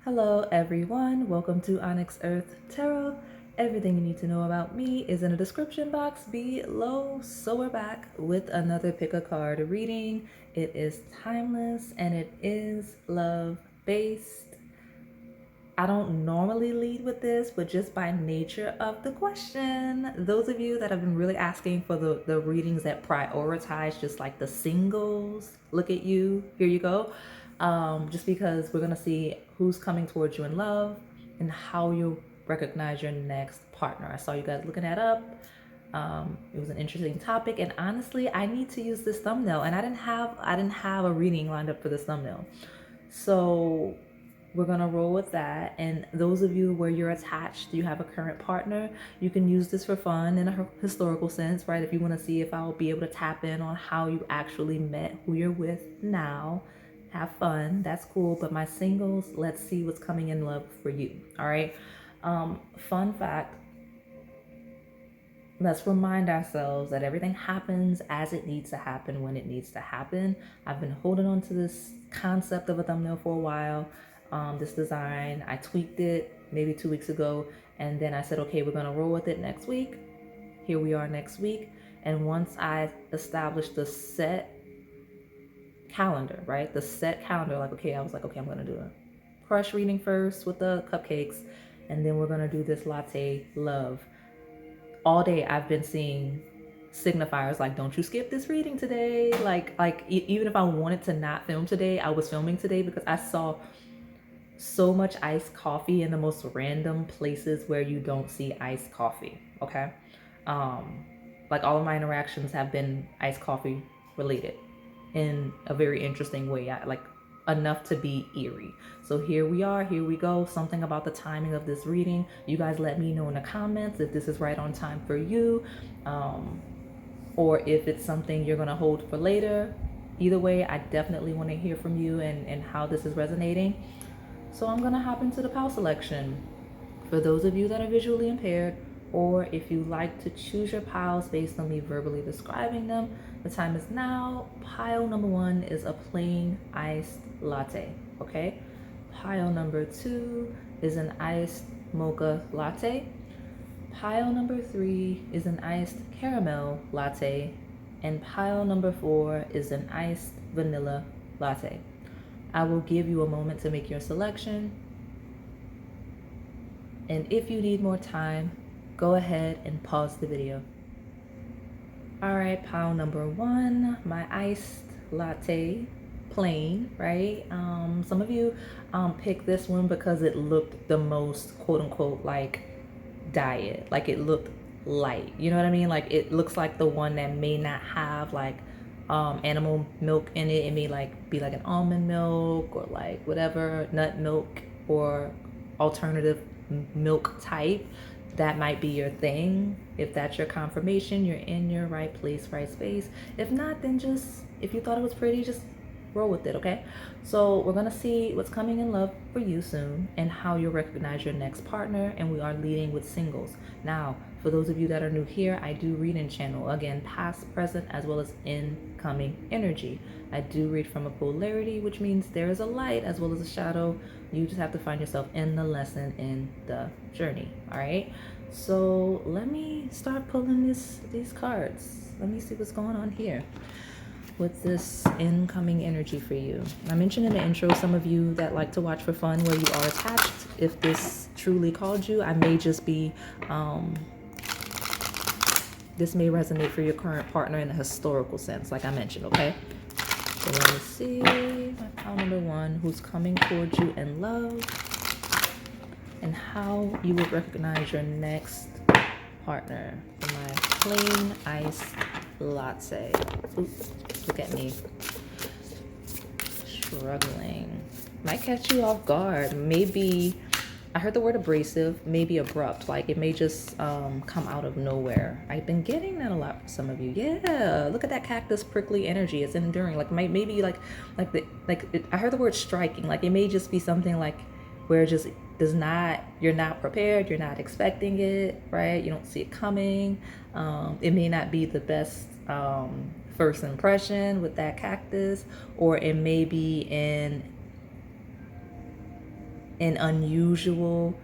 Hello, everyone. Welcome to Onyx Earth Tarot. Everything you need to know about me is in the description box below. So, we're back with another pick a card reading. It is timeless and it is love based. I don't normally lead with this, but just by nature of the question, those of you that have been really asking for the readings that prioritize just like the singles, look at you, here you go. Just because we're gonna see who's coming towards you in love and how you recognize your next partner. I saw you guys looking that up. It was an interesting topic, and honestly, I need to use this thumbnail, and I didn't have a reading lined up for this thumbnail, so we're gonna roll with that. And those of you where you're attached, you have a current partner, you can use this for fun in a historical sense, right? If you want to see if I'll be able to tap in on how you actually met who you're with now, have fun, that's cool. But my singles, let's see what's coming in love for you. All right. Fun fact, let's remind ourselves that everything happens as it needs to happen when it needs to happen. I've been holding on to this concept of a thumbnail for a while. This design, I tweaked it maybe 2 weeks ago, and then I said, okay, we're gonna roll with it next week. Here we are next week. And once I established the set calendar, right? The set calendar, like, okay, I was like, okay, I'm gonna do a crush reading first with the cupcakes, and then we're gonna do this latte love. All day I've been seeing signifiers like, don't you skip this reading today. Even if I wanted to not film today, I was filming today because I saw so much iced coffee in the most random places where you don't see iced coffee. Okay. Like all of my interactions have been iced coffee related in a very interesting way. Like enough to be eerie. So here we are, here we go. Something about the timing of this reading. You guys let me know in the comments if this is right on time for you, or if it's something you're gonna hold for later. Either way, I definitely want to hear from you and how this is resonating. So I'm gonna hop into the pile selection. For those of you that are visually impaired, or if you like to choose your piles based on me verbally describing them, the time is now. Pile number 1 is a plain iced latte, okay? Pile number 2 is an iced mocha latte. Pile number 3 is an iced caramel latte. And pile number 4 is an iced vanilla latte. I will give you a moment to make your selection. And if you need more time, go ahead and pause the video. All right, pile number 1, my iced latte, plain, right? Some of you picked this one because it looked the most quote unquote like diet, like it looked light, you know what I mean? Like it looks like the one that may not have like animal milk in it. It may like be like an almond milk or like whatever, nut milk or alternative milk type. That might be your thing. If that's your confirmation, you're in your right place, right space. If not, then just, if you thought it was pretty, just roll with it, okay? So we're gonna see what's coming in love for you soon and how you'll recognize your next partner. And we are leading with singles. Now, for those of you that are new here, I do read in channel, again, past, present, as well as incoming energy. I do read from a polarity, which means there is a light as well as a shadow. You just have to find yourself in the lesson, in the journey, all right? So let me start pulling these cards. Let me see what's going on here with this incoming energy for you. I mentioned in the intro, some of you that like to watch for fun where you are attached. If this truly called you, I may just be, this may resonate for your current partner in a historical sense, like I mentioned, okay? So let me see, my pile number 1, who's coming towards you in love, and how you would recognize your next partner. For my plain iced latte. Oops, look at me. Struggling. Might catch you off guard. Maybe, I heard the word abrasive, maybe abrupt. Like it may just come out of nowhere. I've been getting that a lot for some of you. Yeah, look at that cactus prickly energy. It's enduring. Like maybe I heard the word striking. Like it may just be something like where it just does not, you're not prepared, you're not expecting it, right? You don't see it coming. It may not be the best first impression with that cactus, or it may be in an unusual,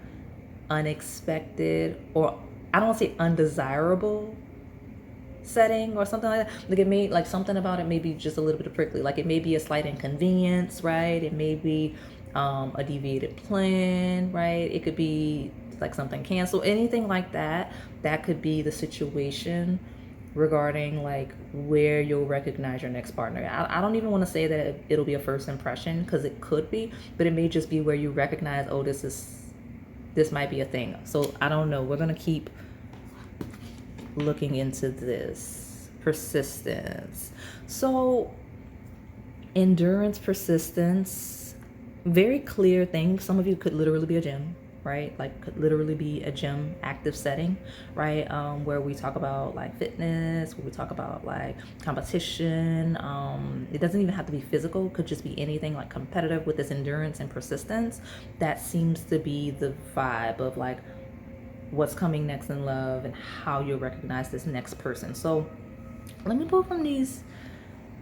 unexpected, or I don't want to say undesirable setting or something like that. Like it may, like something about it may be just a little bit of prickly. Like it may be a slight inconvenience, right? It may be a deviated plan, right? It could be like something canceled, anything like that. That could be the situation regarding like where you'll recognize your next partner. I don't even want to say that it'll be a first impression, because it could be, but it may just be where you recognize, oh, this might be a thing. So I don't know. We're gonna keep looking into this. Persistence. So endurance, persistence, very clear things. Some of you could literally be a gym, right? Like could literally be a gym active setting, right? Where we talk about like fitness, where we talk about like competition. It doesn't even have to be physical, could just be anything like competitive with this endurance and persistence. That seems to be the vibe of like what's coming next in love and how you'll recognize this next person. So let me pull from these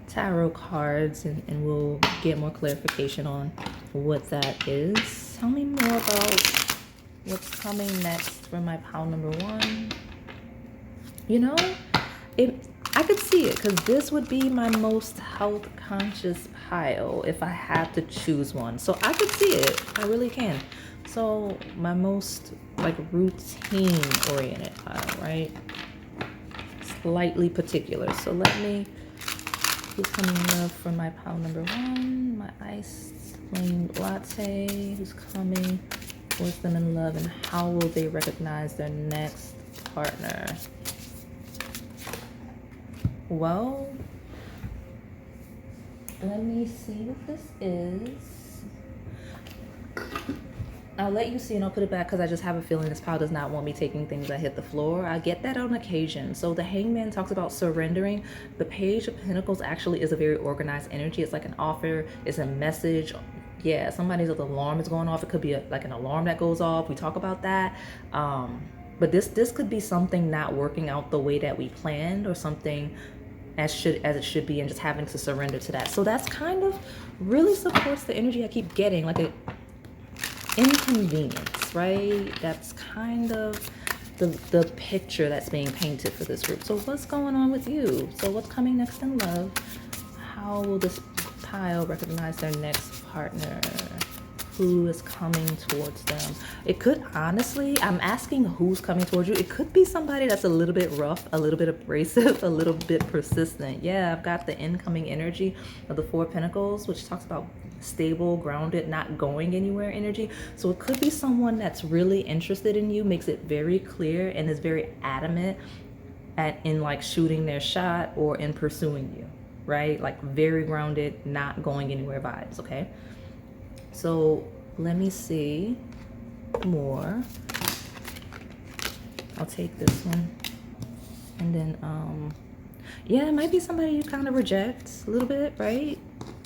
tarot cards and we'll get more clarification on what that is. Tell me more about what's coming next for my pile number one. You know, I could see it, because this would be my most health conscious pile if I had to choose one. So I could see it. I really can. So my most like routine oriented pile, right? Slightly particular. So let me, who's coming in love for my pile number one? My iced plain latte. Who's coming? What's them in love, and how will they recognize their next partner? Well, let me see what this is. I'll let you see and I'll put it back, because I just have a feeling this pile does not want me taking things that hit the floor. I get that on occasion. So the Hangman talks about surrendering. The Page of Pentacles actually is a very organized energy. It's like an offer, it's a message. Yeah, somebody's alarm is going off. It could be like an alarm that goes off. We talk about that. But this could be something not working out the way that we planned, or something as it should be, and just having to surrender to that. So that's kind of really supports the energy I keep getting, like a inconvenience, right? That's kind of the picture that's being painted for this group. So what's going on with you? So what's coming next in love? How will this pile recognize their next partner? Who is coming towards them? It could, honestly, I'm asking who's coming towards you. It could be somebody that's a little bit rough, a little bit abrasive, a little bit persistent. Yeah, I've got the incoming energy of the Four of Pentacles, which talks about stable, grounded, not going anywhere energy. So it could be someone that's really interested in you, makes it very clear, and is very adamant in like shooting their shot or in pursuing you, right? Like very grounded, not going anywhere vibes, okay? So let me see more. I'll take this one. And then, yeah, it might be somebody you kind of reject a little bit, right?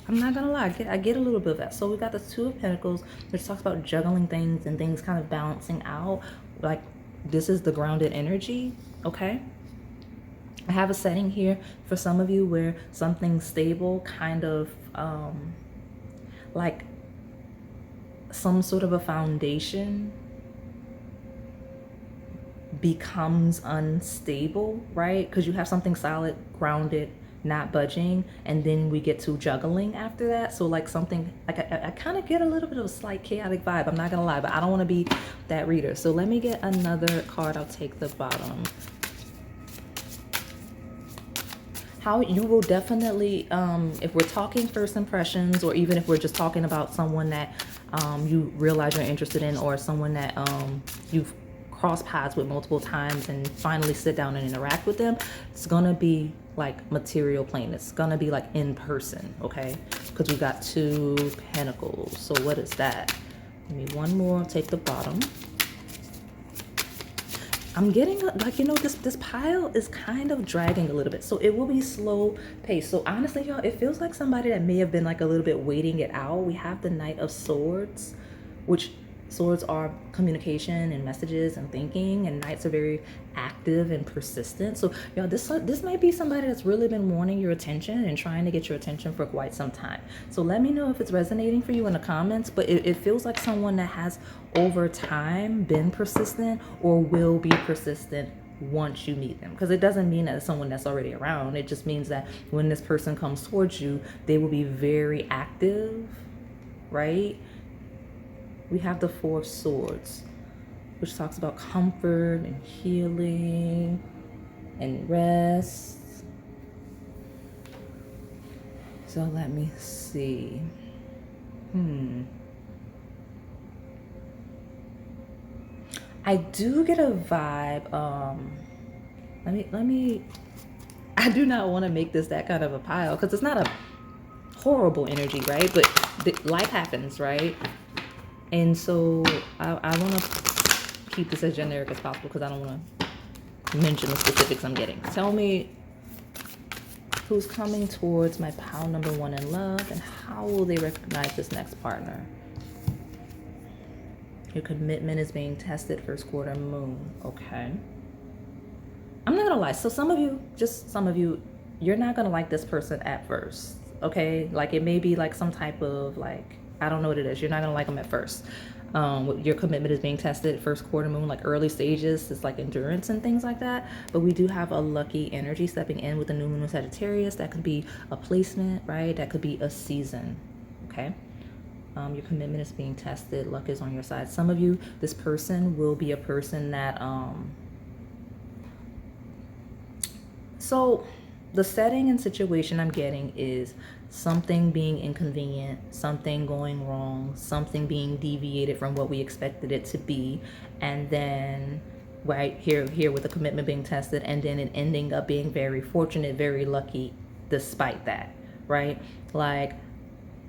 I'm not gonna lie, I get a little bit of that. So we got the Two of Pentacles, which talks about juggling things and things kind of balancing out. Like this is the grounded energy, okay? I have a setting here for some of you where something stable kind of like some sort of a foundation becomes unstable, right? Because you have something solid, grounded, not budging, and then we get to juggling after that. So like something like I kind of get a little bit of a slight chaotic vibe, I'm not gonna lie, but I don't want to be that reader. So let me get another card. I'll take the bottom. How you will definitely, if we're talking first impressions, or even if we're just talking about someone that you realize you're interested in, or someone that you've crossed paths with multiple times and finally sit down and interact with them, it's gonna be like material plane. It's gonna be like in person, okay? Because we got Two Pentacles. So what is that? Give me one more, take the bottom. I'm getting like, you know, this pile is kind of dragging a little bit, so it will be slow pace. So honestly, y'all, it feels like somebody that may have been like a little bit waiting it out. We have the Knight of Swords, which Swords are communication and messages and thinking, and Knights are very active and persistent. So, y'all, this might be somebody that's really been wanting your attention and trying to get your attention for quite some time. So let me know if it's resonating for you in the comments. But it feels like someone that has over time been persistent or will be persistent once you meet them, because it doesn't mean that it's someone that's already around. It just means that when this person comes towards you, they will be very active, right? We have the Four of Swords, which talks about comfort and healing and rest. So let me see. I do get a vibe. Let me. I do not want to make this that kind of a pile, because it's not a horrible energy, right? But life happens, right? And so I want to keep this as generic as possible, because I don't want to mention the specifics I'm getting. Tell me who's coming towards my pile number 1 in love, and how will they recognize this next partner? Your commitment is being tested, first quarter moon. Okay. I'm not gonna lie. So some of you, you're not gonna like this person at first. Okay. Like it may be like some type of like, I don't know what it is. You're not gonna like them at first. Your commitment is being tested, first quarter moon, like early stages. It's like endurance and things like that. But we do have a lucky energy stepping in with the new moon in Sagittarius. That could be a placement, right? That could be a season. Okay. Your commitment is being tested. Luck is on your side. Some of you, this person will be a person that, so the setting and situation I'm getting is something being inconvenient, something going wrong, something being deviated from what we expected it to be. And then right here with the commitment being tested, and then it ending up being very fortunate, very lucky despite that, right? Like,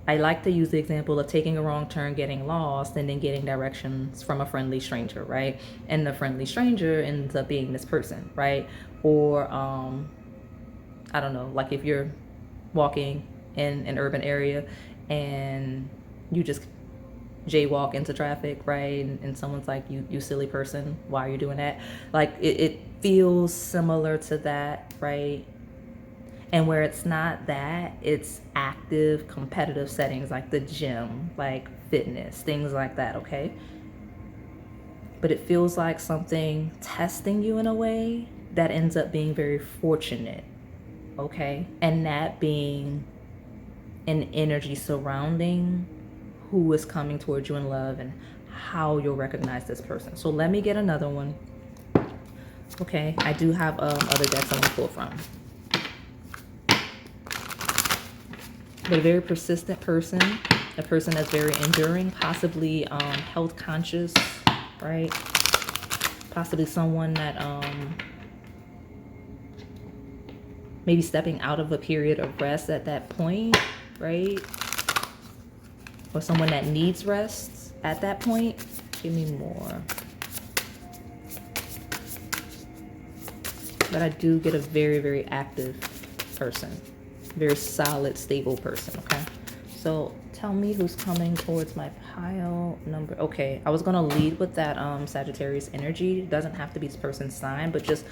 I like to use the example of taking a wrong turn, getting lost, and then getting directions from a friendly stranger, right? And the friendly stranger ends up being this person, right? Or, I don't know, like if you're walking in an urban area and you just jaywalk into traffic, right? And someone's like, you silly person, why are you doing that? Like it feels similar to that, right? And where it's not that, it's active, competitive settings like the gym, like fitness, things like that, okay? But it feels like something testing you in a way that ends up being very fortunate, okay? And that being an energy surrounding who is coming towards you in love and how you'll recognize this person. So let me get another one. Okay, I do have other decks I want to pull from. But a very persistent person, a person that's very enduring, possibly health conscious, right? Possibly someone that maybe stepping out of a period of rest at that point, right? Or someone that needs rest at that point. Give me more. But I do get a very, very active person. Very solid, stable person, okay? So tell me who's coming towards my pile number. Okay, I was gonna lead with that Sagittarius energy. It doesn't have to be this person's sign, but just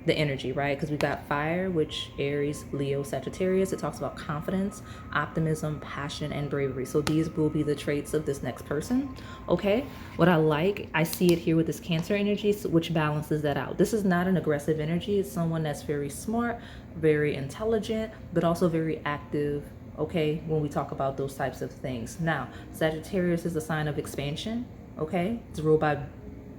the energy, right? Because we've got fire, which Aries, Leo, Sagittarius. It talks about confidence, optimism, passion, and bravery. So these will be the traits of this next person, okay? What I like, I see it here with this Cancer energy, which balances that out. This is not an aggressive energy. It's someone that's very smart, very intelligent, but also very active, okay, when we talk about those types of things. Now, Sagittarius is a sign of expansion, okay? It's ruled by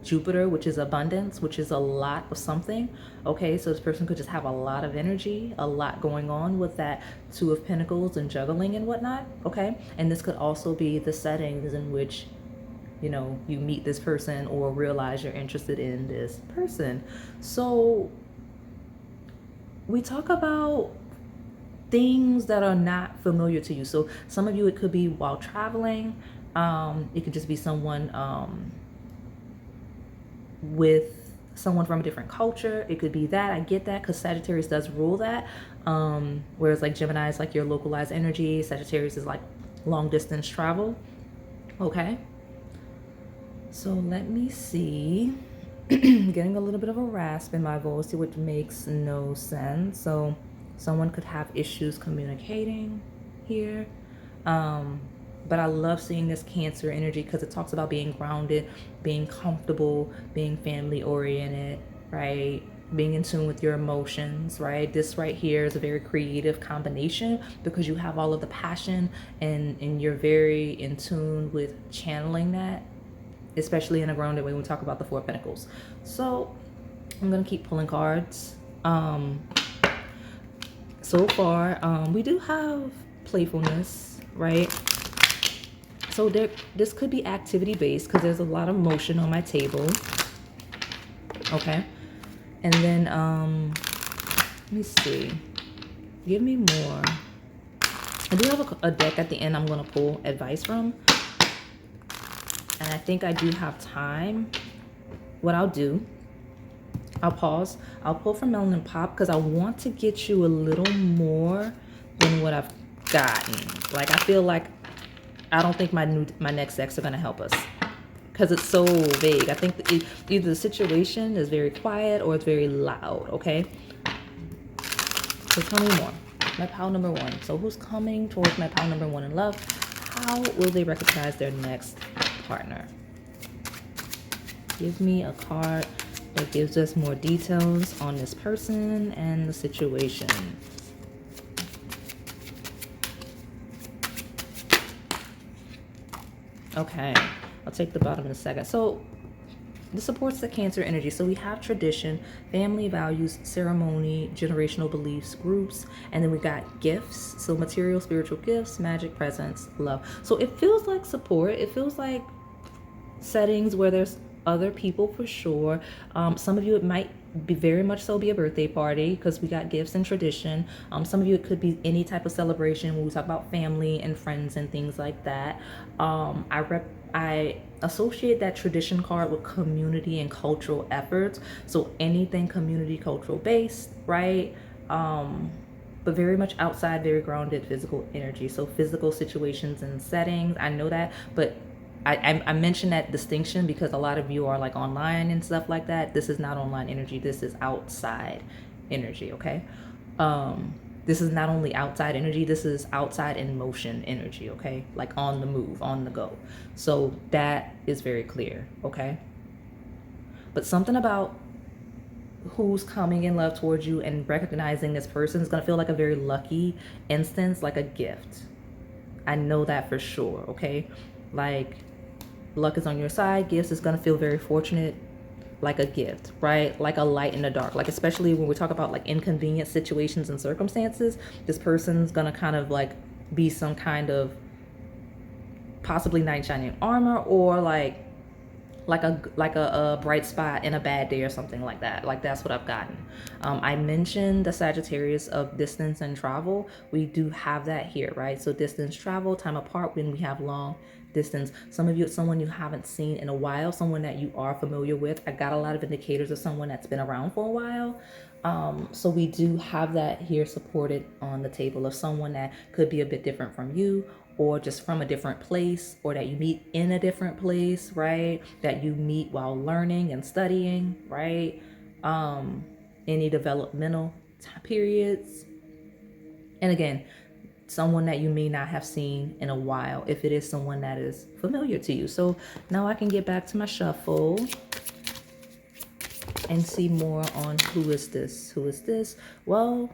Jupiter, which is abundance, which is a lot of something, okay? So this person could just have a lot of energy, a lot going on with that Two of Pentacles and juggling and whatnot, okay? And this could also be the settings in which, you know, you meet this person or realize you're interested in this person. So we talk about things that are not familiar to you. So some of you, it could be while traveling. It could just be someone with someone from a different culture. It could be that. I get that, because Sagittarius does rule that. Whereas like Gemini is like your localized energy. Sagittarius is like long distance travel. Okay. So let me see. Getting a little bit of a rasp in my voice, which makes no sense. So someone could have issues communicating here. But I love seeing this Cancer energy because it talks about being grounded, being comfortable, being family oriented, right? Being in tune with your emotions, right? This right here is a very creative combination because you have all of the passion and you're very in tune with channeling that, especially in a grounded way when we talk about the Four of Pentacles. So I'm gonna keep pulling cards. So far, we do have playfulness, right? So this could be activity based because there's a lot of motion on my table. Okay. And then, let me see. Give me more. I do have a deck at the end I'm going to pull advice from. And I think I do have time. What I'll do, I'll pause. I'll pull from Melanin Pop because I want to get you a little more than what I've gotten. Like, I feel like I don't think my next decks are going to help us because it's so vague. I think either the situation is very quiet or it's very loud, okay? So tell me more. My pile number one. So who's coming towards my pile number one in love? How will they recognize their next partner? Give me a card that gives us more details on this person and the situation. Okay, I'll take the bottom in a second. So this supports the Cancer energy. So we have tradition, family values, ceremony, generational beliefs, groups, and then we got gifts. So material, spiritual gifts, magic, presence, love. So it feels like support. It feels like settings where there's other people for sure. Some of you, it might be very much so be a birthday party because we got gifts and tradition. Some of you, it could be any type of celebration when we talk about family and friends and things like that. I associate that tradition card with community and cultural efforts. So anything community, cultural based, right? But very much outside, very grounded physical energy. So physical situations and settings, I know that, but I mention that distinction because a lot of you are like online and stuff like that. This is not online energy. This is outside energy, okay? This is not only outside energy, this is outside in motion energy, okay? Like on the move, on the go. So that is very clear, okay? But something about who's coming in love towards you and recognizing this person is going to feel like a very lucky instance, like a gift. I know that for sure, okay? Like luck is on your side. Gifts is going to feel very fortunate, like a gift, right? Like a light in the dark. Like especially when we talk about like inconvenient situations and circumstances, this person's going to kind of like be some kind of possibly knight in shining armor or like a bright spot in a bad day or something like that. Like that's what I've gotten. I mentioned the Sagittarius of distance and travel. We do have that here, right? So distance, travel, time apart when we have long distance. Some of you, it's someone you haven't seen in a while, someone that you are familiar with. I got a lot of indicators of someone that's been around for a while. So we do have that here supported on the table of someone that could be a bit different from you, or just from a different place, or that you meet in a different place, right? That you meet while learning and studying, right? Any developmental periods. And again, someone that you may not have seen in a while, if it is someone that is familiar to you. So now I can get back to my shuffle and see more on who is this? Who is this? Well,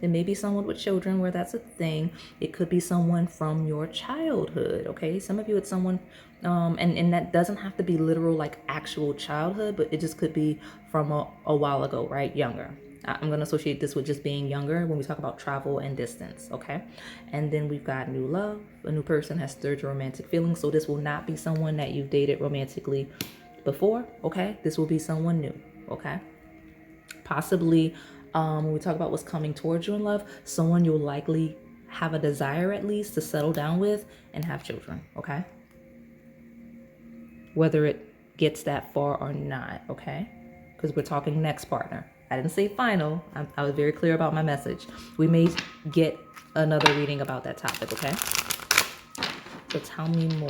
it may be someone with children where that's a thing. It could be someone from your childhood, okay? Some of you, it's someone, and that doesn't have to be literal, like actual childhood, but it just could be from a while ago, right? Younger. I'm going to associate this with just being younger when we talk about travel and distance, okay? And then we've got new love. A new person has stirred your romantic feelings, so this will not be someone that you've dated romantically before, okay? This will be someone new, okay? Possibly, when we talk about what's coming towards you in love, someone you'll likely have a desire at least to settle down with and have children, okay? Whether it gets that far or not, okay? Because we're talking next partner. I didn't say final. I was very clear about my message. We may get another reading about that topic, okay? So tell me more.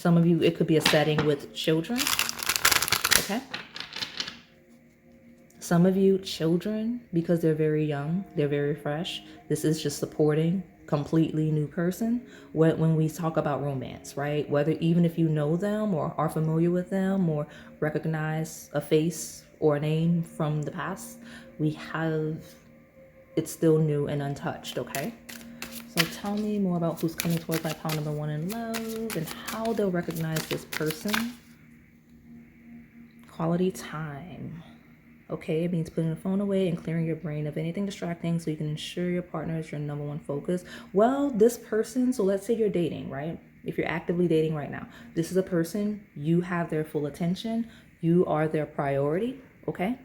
Some of you, it could be a setting with children. Okay. Some of you, children, because they're very young, they're very fresh. This is just supporting completely new person. When we talk about romance, right? Whether even if you know them or are familiar with them or recognize a face or a name from the past, we have, it's still new and untouched, okay? So tell me more about who's coming towards my pile number 1 in love and how they'll recognize this person. Quality time. Okay, it means putting the phone away and clearing your brain of anything distracting so you can ensure your partner is your number 1 focus. Well, this person, so let's say you're dating, right? If you're actively dating right now, this is a person, you have their full attention. You are their priority, okay?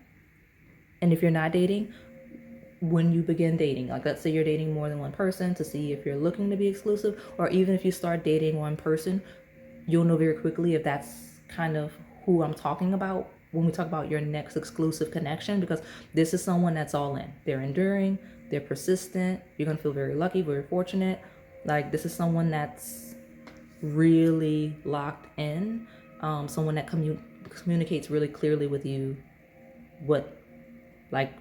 And if you're not dating, when you begin dating, like let's say you're dating more than one person to see if you're looking to be exclusive, or even if you start dating one person, you'll know very quickly if that's kind of who I'm talking about when we talk about your next exclusive connection, because this is someone that's all in. They're enduring, they're persistent. You're going to feel very lucky, very fortunate. Like this is someone that's really locked in, someone that communicates really clearly with you what like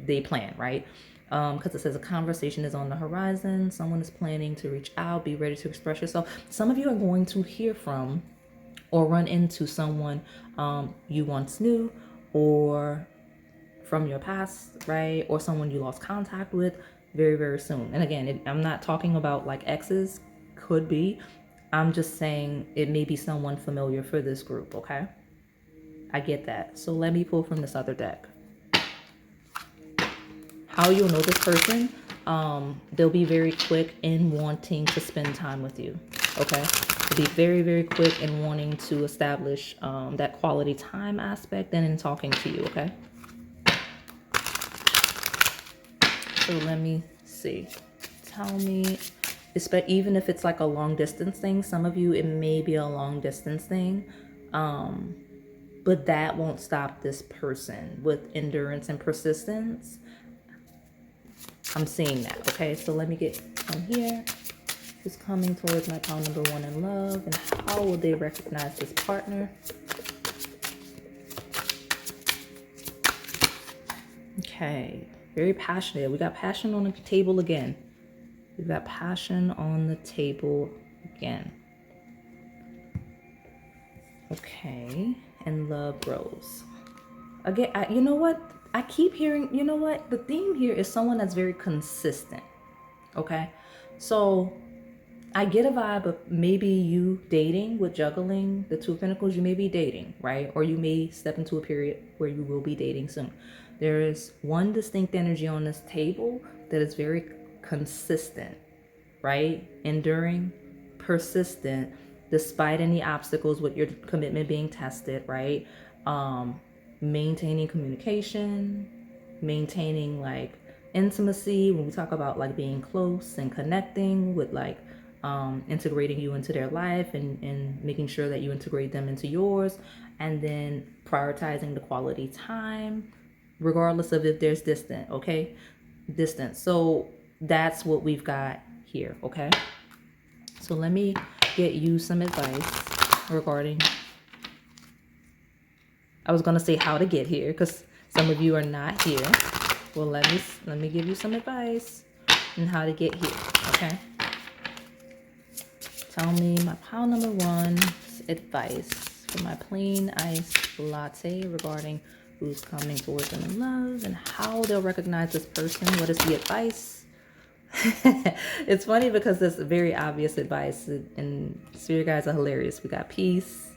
they plan, right? Because it says a conversation is on the horizon. Someone is planning to reach out, be ready to express yourself. Some of you are going to hear from or run into someone you once knew or from your past, right? Or someone you lost contact with very, very soon. And again, I'm not talking about like exes, could be. I'm just saying it may be someone familiar for this group, okay? I get that. So let me pull from this other deck. How you'll know this person, they'll be very quick in wanting to spend time with you, okay? They'll be very, very quick in wanting to establish that quality time aspect and in talking to you, okay? So let me see. Tell me, even if it's like a long distance thing, some of you, it may be a long distance thing, but that won't stop this person with endurance and persistence. I'm seeing that, okay? So let me get from here. Who's coming towards my pile number 1 in love, and how will they recognize this partner? Okay, very passionate. We got passion on the table again. We've got passion on the table again. Okay, and love grows. Again, you know what? I keep hearing, you know what? The theme here is someone that's very consistent, okay? So I get a vibe of maybe you dating with juggling the 2 of Pentacles. You may be dating, right? Or you may step into a period where you will be dating soon. There is one distinct energy on this table that is very consistent, right? Enduring, persistent, despite any obstacles with your commitment being tested, right? Maintaining communication, maintaining like intimacy. When we talk about like being close and connecting with like integrating you into their life and making sure that you integrate them into yours, and then prioritizing the quality time regardless of if there's distance. So that's what we've got here, okay? So let me get you some advice regarding, I was gonna say how to get here because some of you are not here. Well, let me give you some advice on how to get here, okay? Tell me my pile number 1 advice for my plain iced latte regarding who's coming towards them in love and how they'll recognize this person. What is the advice? It's funny because there's very obvious advice, and spirit guides are hilarious. We got peace,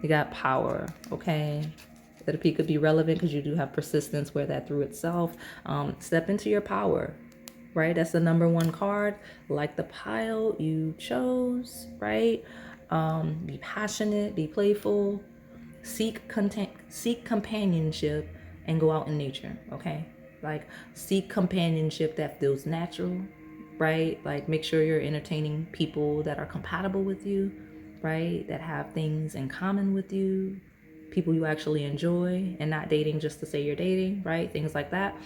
we got power, okay? That P could be relevant because you do have persistence, wear that through itself. Step into your power, right? That's the number 1 card. Like the pile you chose, right? Be passionate, be playful, seek companionship, and go out in nature, okay? Like seek companionship that feels natural, right? Like make sure you're entertaining people that are compatible with you, right? That have things in common with you, people you actually enjoy and not dating just to say you're dating, right? Things like that.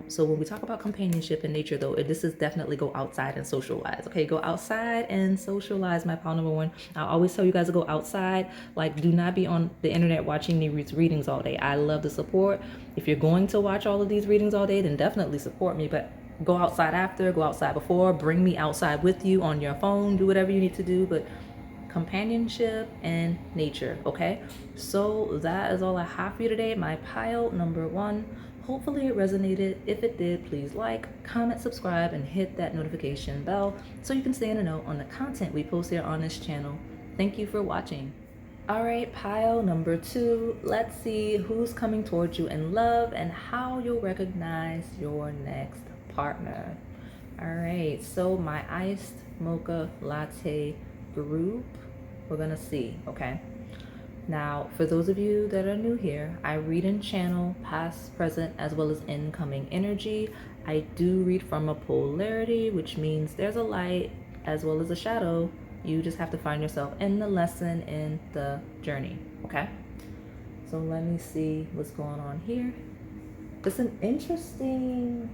So when we talk about companionship in nature, though, this is definitely go outside and socialize. Okay, go outside and socialize, my pal number one. I always tell you guys to go outside. Like, do not be on the internet watching these readings all day. I love the support. If you're going to watch all of these readings all day, then definitely support me. But go outside after, go outside before, bring me outside with you on your phone, do whatever you need to do. But companionship and nature, okay? So that is all I have for you today, my pile number one. Hopefully it resonated. If it did, please like, comment, subscribe, and hit that notification bell so you can stay in the know on the content we post here on this channel. Thank you for watching. All right, pile number two. Let's see who's coming towards you in love and how you'll recognize your next partner. All right, so my iced mocha latte group, we're gonna see, okay? Now, for those of you that are new here, I read and channel past, present, as well as incoming energy. I do read from a polarity, which means there's a light as well as a shadow. You just have to find yourself in the lesson, in the journey, okay? So let me see what's going on here. It's an interesting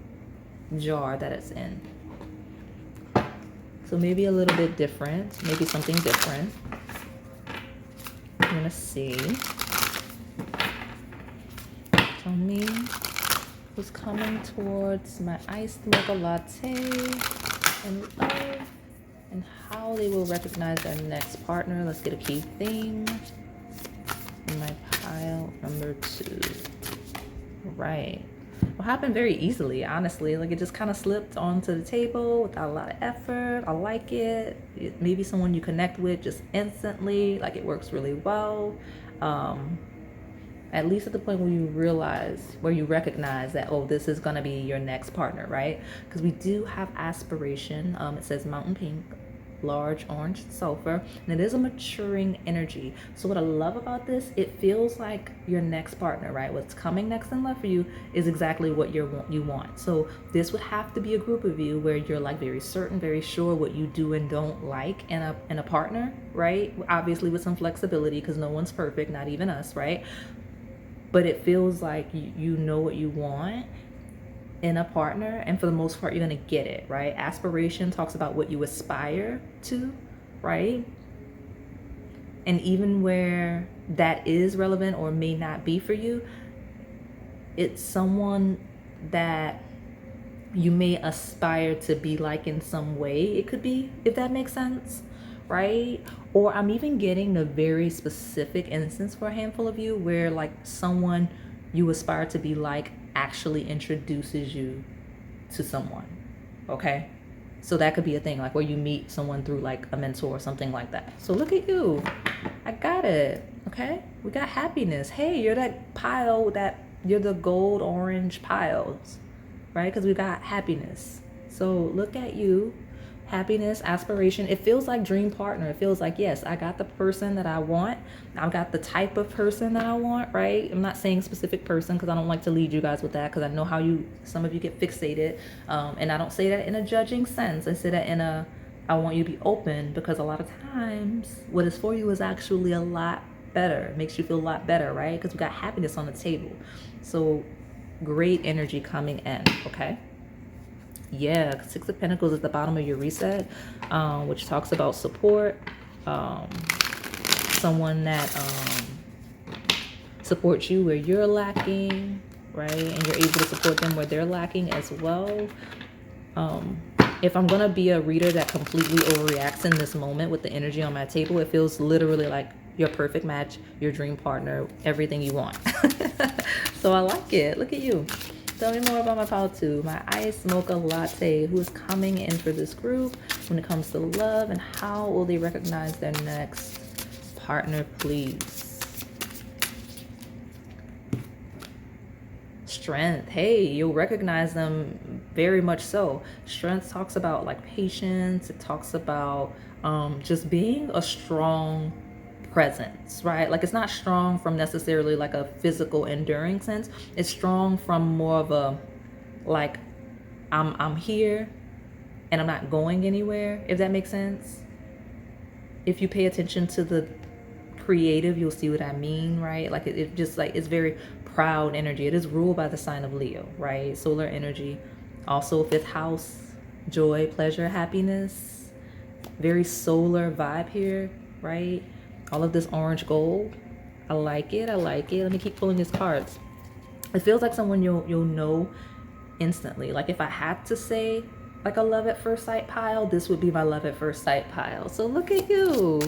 jar that it's in. So maybe a little bit different, maybe something different. I'm gonna see. Tell me who's coming towards my iced mocha latte and love, and how they will recognize their next partner. Let's get a key theme in my pile number two. Right. What happened very easily, honestly. Like, it just kind of slipped onto the table without a lot of effort. I like it. Maybe someone you connect with just instantly. Like, it works really well. At least at the point where you realize, where you recognize that, oh, this is going to be your next partner, right? Because we do have aspiration. It says mountain pink, large orange sulfur, and it is a maturing energy. So what I love about this, it feels like your next partner, right? What's coming next in love for you is exactly what you want. So this would have to be a group of you where you're like very certain, very sure what you do and don't like in a partner, right? Obviously with some flexibility, because no one's perfect, not even us, right? But it feels like you know what you want in a partner, and for the most part you're gonna get it, right? Aspiration talks about what you aspire to, right? And even where that is relevant or may not be for you, it's someone that you may aspire to be like in some way. It could be, if that makes sense, right? Or I'm even getting a very specific instance for a handful of you where like someone you aspire to be like actually introduces you to someone, okay? So that could be a thing, like where you meet someone through like a mentor or something like that. So look at you, I got it, okay? We got happiness. Hey, you're that pile, you're the gold orange piles, right? Because we got happiness. So look at you, happiness, aspiration. It feels like dream partner. It feels like, yes, I got the person that I want. I've got the type of person that I want, right? I'm not saying specific person because I don't like to lead you guys with that, because I know how some of you get fixated. And I don't say that in a judging sense. I say that in I want you to be open, because a lot of times what is for you is actually a lot better. It makes you feel a lot better, right? Because we got happiness on the table. So great energy coming in, okay? Yeah, Six of Pentacles is the bottom of your reset, which talks about support. Someone that supports you where you're lacking, right? And you're able to support them where they're lacking as well. If I'm gonna be a reader that completely overreacts in this moment with the energy on my table, it feels literally like your perfect match, your dream partner, everything you want. So I like it. Look at you. Tell me more about my pile two, my iced mocha latte. Who is coming in for this group when it comes to love, and how will they recognize their next partner, please? Strength. Hey, you'll recognize them very much so. Strength talks about like patience. It talks about just being a strong presence, right? Like, it's not strong from necessarily like a physical enduring sense. It's strong from more of a like I'm here and I'm not going anywhere, if that makes sense. If you pay attention to the creative, you'll see what I mean, right? Like it just like, it's very proud energy. It is ruled by the sign of Leo, right? Solar energy. Also fifth house, joy, pleasure, happiness. Very solar vibe here, right? All of this orange gold. I like it. I like it. Let me keep pulling these cards. It feels like someone you'll know instantly. Like if I had to say like a love at first sight pile, this would be my love at first sight pile. So look at you.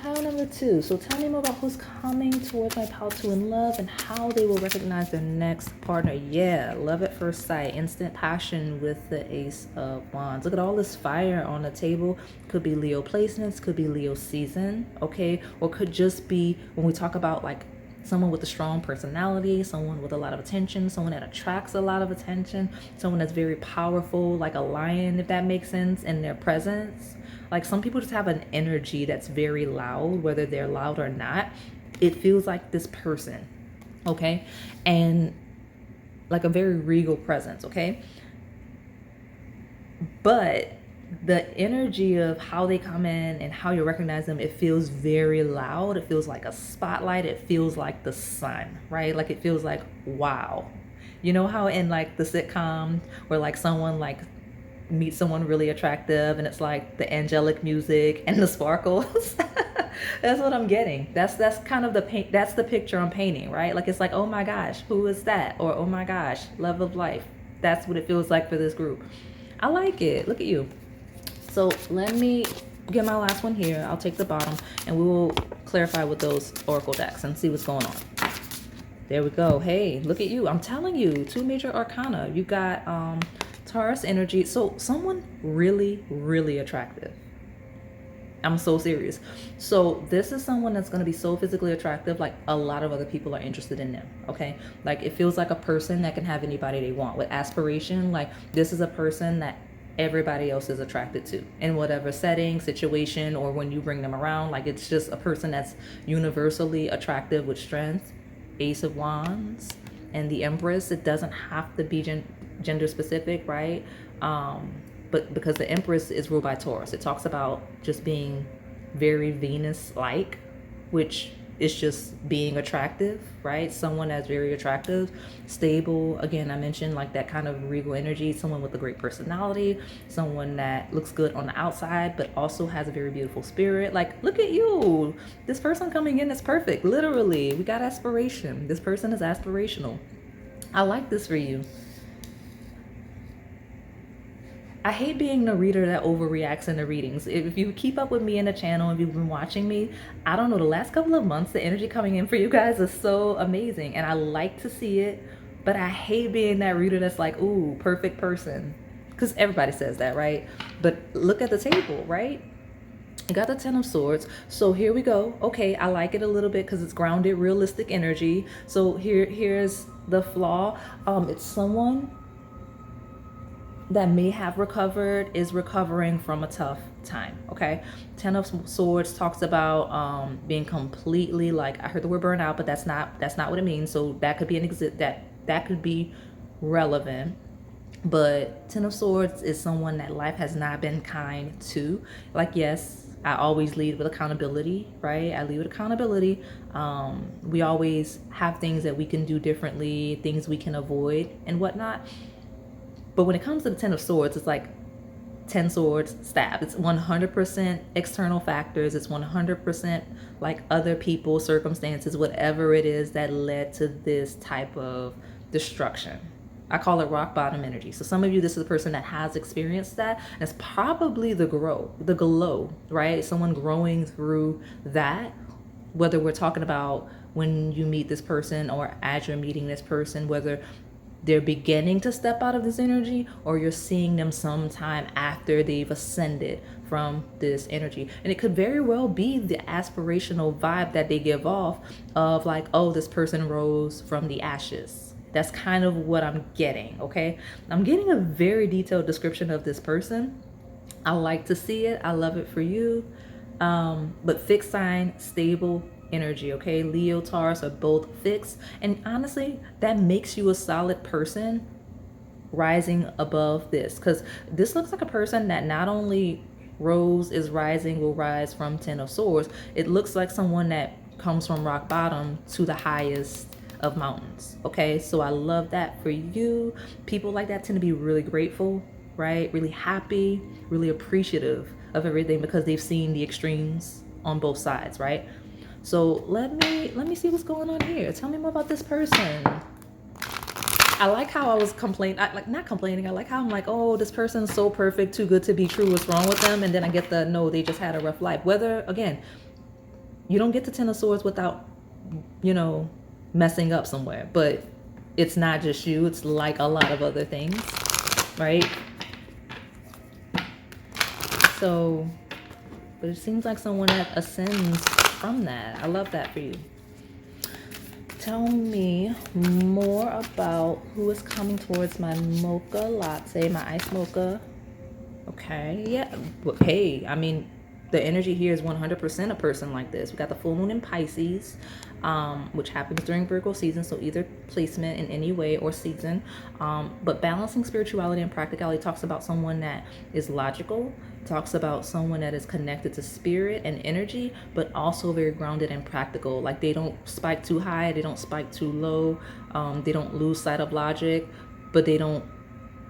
Pile number 2. So tell me more about who's coming towards my pile 2 in love and how they will recognize their next partner. Yeah, love at first sight, instant passion with the Ace of Wands. Look at all this fire on the table. Could be Leo placements, could be Leo season, okay? Or could just be when we talk about like someone with a strong personality, someone with a lot of attention, someone that attracts a lot of attention, someone that's very powerful, like a lion, if that makes sense, in their presence. Like some people just have an energy that's very loud, whether they're loud or not. It feels like this person, okay? And like a very regal presence, okay? But the energy of how they come in and how you recognize them, it feels very loud. It feels like a spotlight. It feels like the sun, right? Like it feels like, wow. You know how in like the sitcom where like someone like meet someone really attractive and it's like the angelic music and the sparkles. That's what I'm getting. That's kind of the paint. That's the picture I'm painting, right? Like it's like, oh my gosh, who is that? Or oh my gosh, love of life. That's what it feels like for this group. I like it. Look at you. So let me get my last one here. I'll take the bottom and we will clarify with those oracle decks and see what's going on. There we go. Hey, look at you. I'm telling you, 2 major arcana. You got Taurus energy. So someone really, really attractive. I'm so serious. So this is someone that's going to be so physically attractive, like a lot of other people are interested in them, okay? Like it feels like a person that can have anybody they want with aspiration. Like this is a person that everybody else is attracted to in whatever setting, situation, or when you bring them around. Like it's just a person that's universally attractive with strength. Ace of Wands and the Empress. It doesn't have to be gender specific, right? But because the Empress is ruled by Taurus, it talks about just being very Venus-like, which is just being attractive, right? Someone that's very attractive, stable. Again, I mentioned like that kind of regal energy, someone with a great personality, someone that looks good on the outside, but also has a very beautiful spirit. Like, look at you. This person coming in is perfect. Literally, we got aspiration. This person is aspirational. I like this for you. I hate being the reader that overreacts in the readings. If you keep up with me in the channel, if you've been watching me, I don't know, the last couple of months, the energy coming in for you guys is so amazing. And I like to see it, but I hate being that reader that's like, ooh, perfect person. Because everybody says that, right? But look at the table, right? You got the 10 of Swords. So here we go. Okay, I like it a little bit because it's grounded, realistic energy. So here's the flaw. It's someone that may have recovered, is recovering from a tough time, okay? 10 of Swords talks about being completely, like, I heard the word burnout, but that's not what it means. So that could be that could be relevant. But 10 of Swords is someone that life has not been kind to. Like, yes, I always lead with accountability, right? I lead with accountability. We always have things that we can do differently, things we can avoid and whatnot. But when it comes to the 10 of Swords, it's like 10 swords stabbed. It's 100% external factors. It's 100% like other people, circumstances, whatever it is that led to this type of destruction. I call it rock bottom energy. So some of you, this is a person that has experienced that. And it's probably the glow, right? Someone growing through that, whether we're talking about when you meet this person or as you're meeting this person, whether they're beginning to step out of this energy or you're seeing them sometime after they've ascended from this energy. And it could very well be the aspirational vibe that they give off of like, oh, this person rose from the ashes. That's kind of what I'm getting, okay? I'm getting a very detailed description of this person. I like to see it. I love it for you. But fixed sign, stable energy, okay? Leo, Taurus are both fixed. And honestly, that makes you a solid person rising above this. Because this looks like a person that not only Rose is rising, will rise from 10 of swords. It looks like someone that comes from rock bottom to the highest of mountains. Okay, so I love that for you. People like that tend to be really grateful, right? Really happy, really appreciative of everything because they've seen the extremes on both sides, right? So let me see what's going on here. Tell me more about this person. I like how I was not complaining. I like how I'm like, oh, this person's so perfect, too good to be true. What's wrong with them? And then I get the no, they just had a rough life. Whether, again, you don't get to 10 of swords without, messing up somewhere. But it's not just you. It's like a lot of other things, right? So, but it seems like someone that ascends from that. I love that for you. Tell me more about who is coming towards my mocha latte, my iced mocha. Okay, yeah. But hey, I mean, the energy here is 100% a person like this. We got the full moon in Pisces, which happens during Virgo season. So either placement in any way or season. But balancing spirituality and practicality talks about someone that is logical, talks about someone that is connected to spirit and energy, but also very grounded and practical. Like they don't spike too high, they don't spike too low, they don't lose sight of logic, but they don't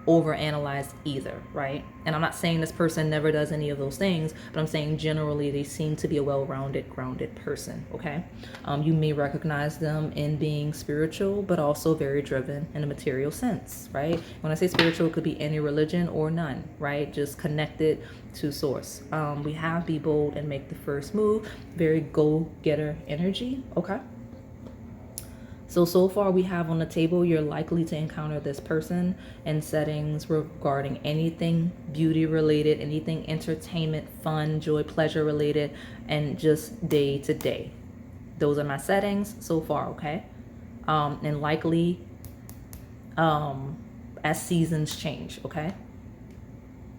overanalyze either, right? And I'm not saying this person never does any of those things, but I'm saying generally they seem to be a well-rounded, grounded person, okay? You may recognize them in being spiritual, but also very driven in a material sense, right? When I say spiritual, it could be any religion or none, right? Just connected to source. We have be bold and make the first move, very go-getter energy, okay? So far we have on the table, you're likely to encounter this person in settings regarding anything beauty related, anything entertainment, fun, joy, pleasure related, and just day to day. Those are my settings so far, okay? And likely as seasons change, okay?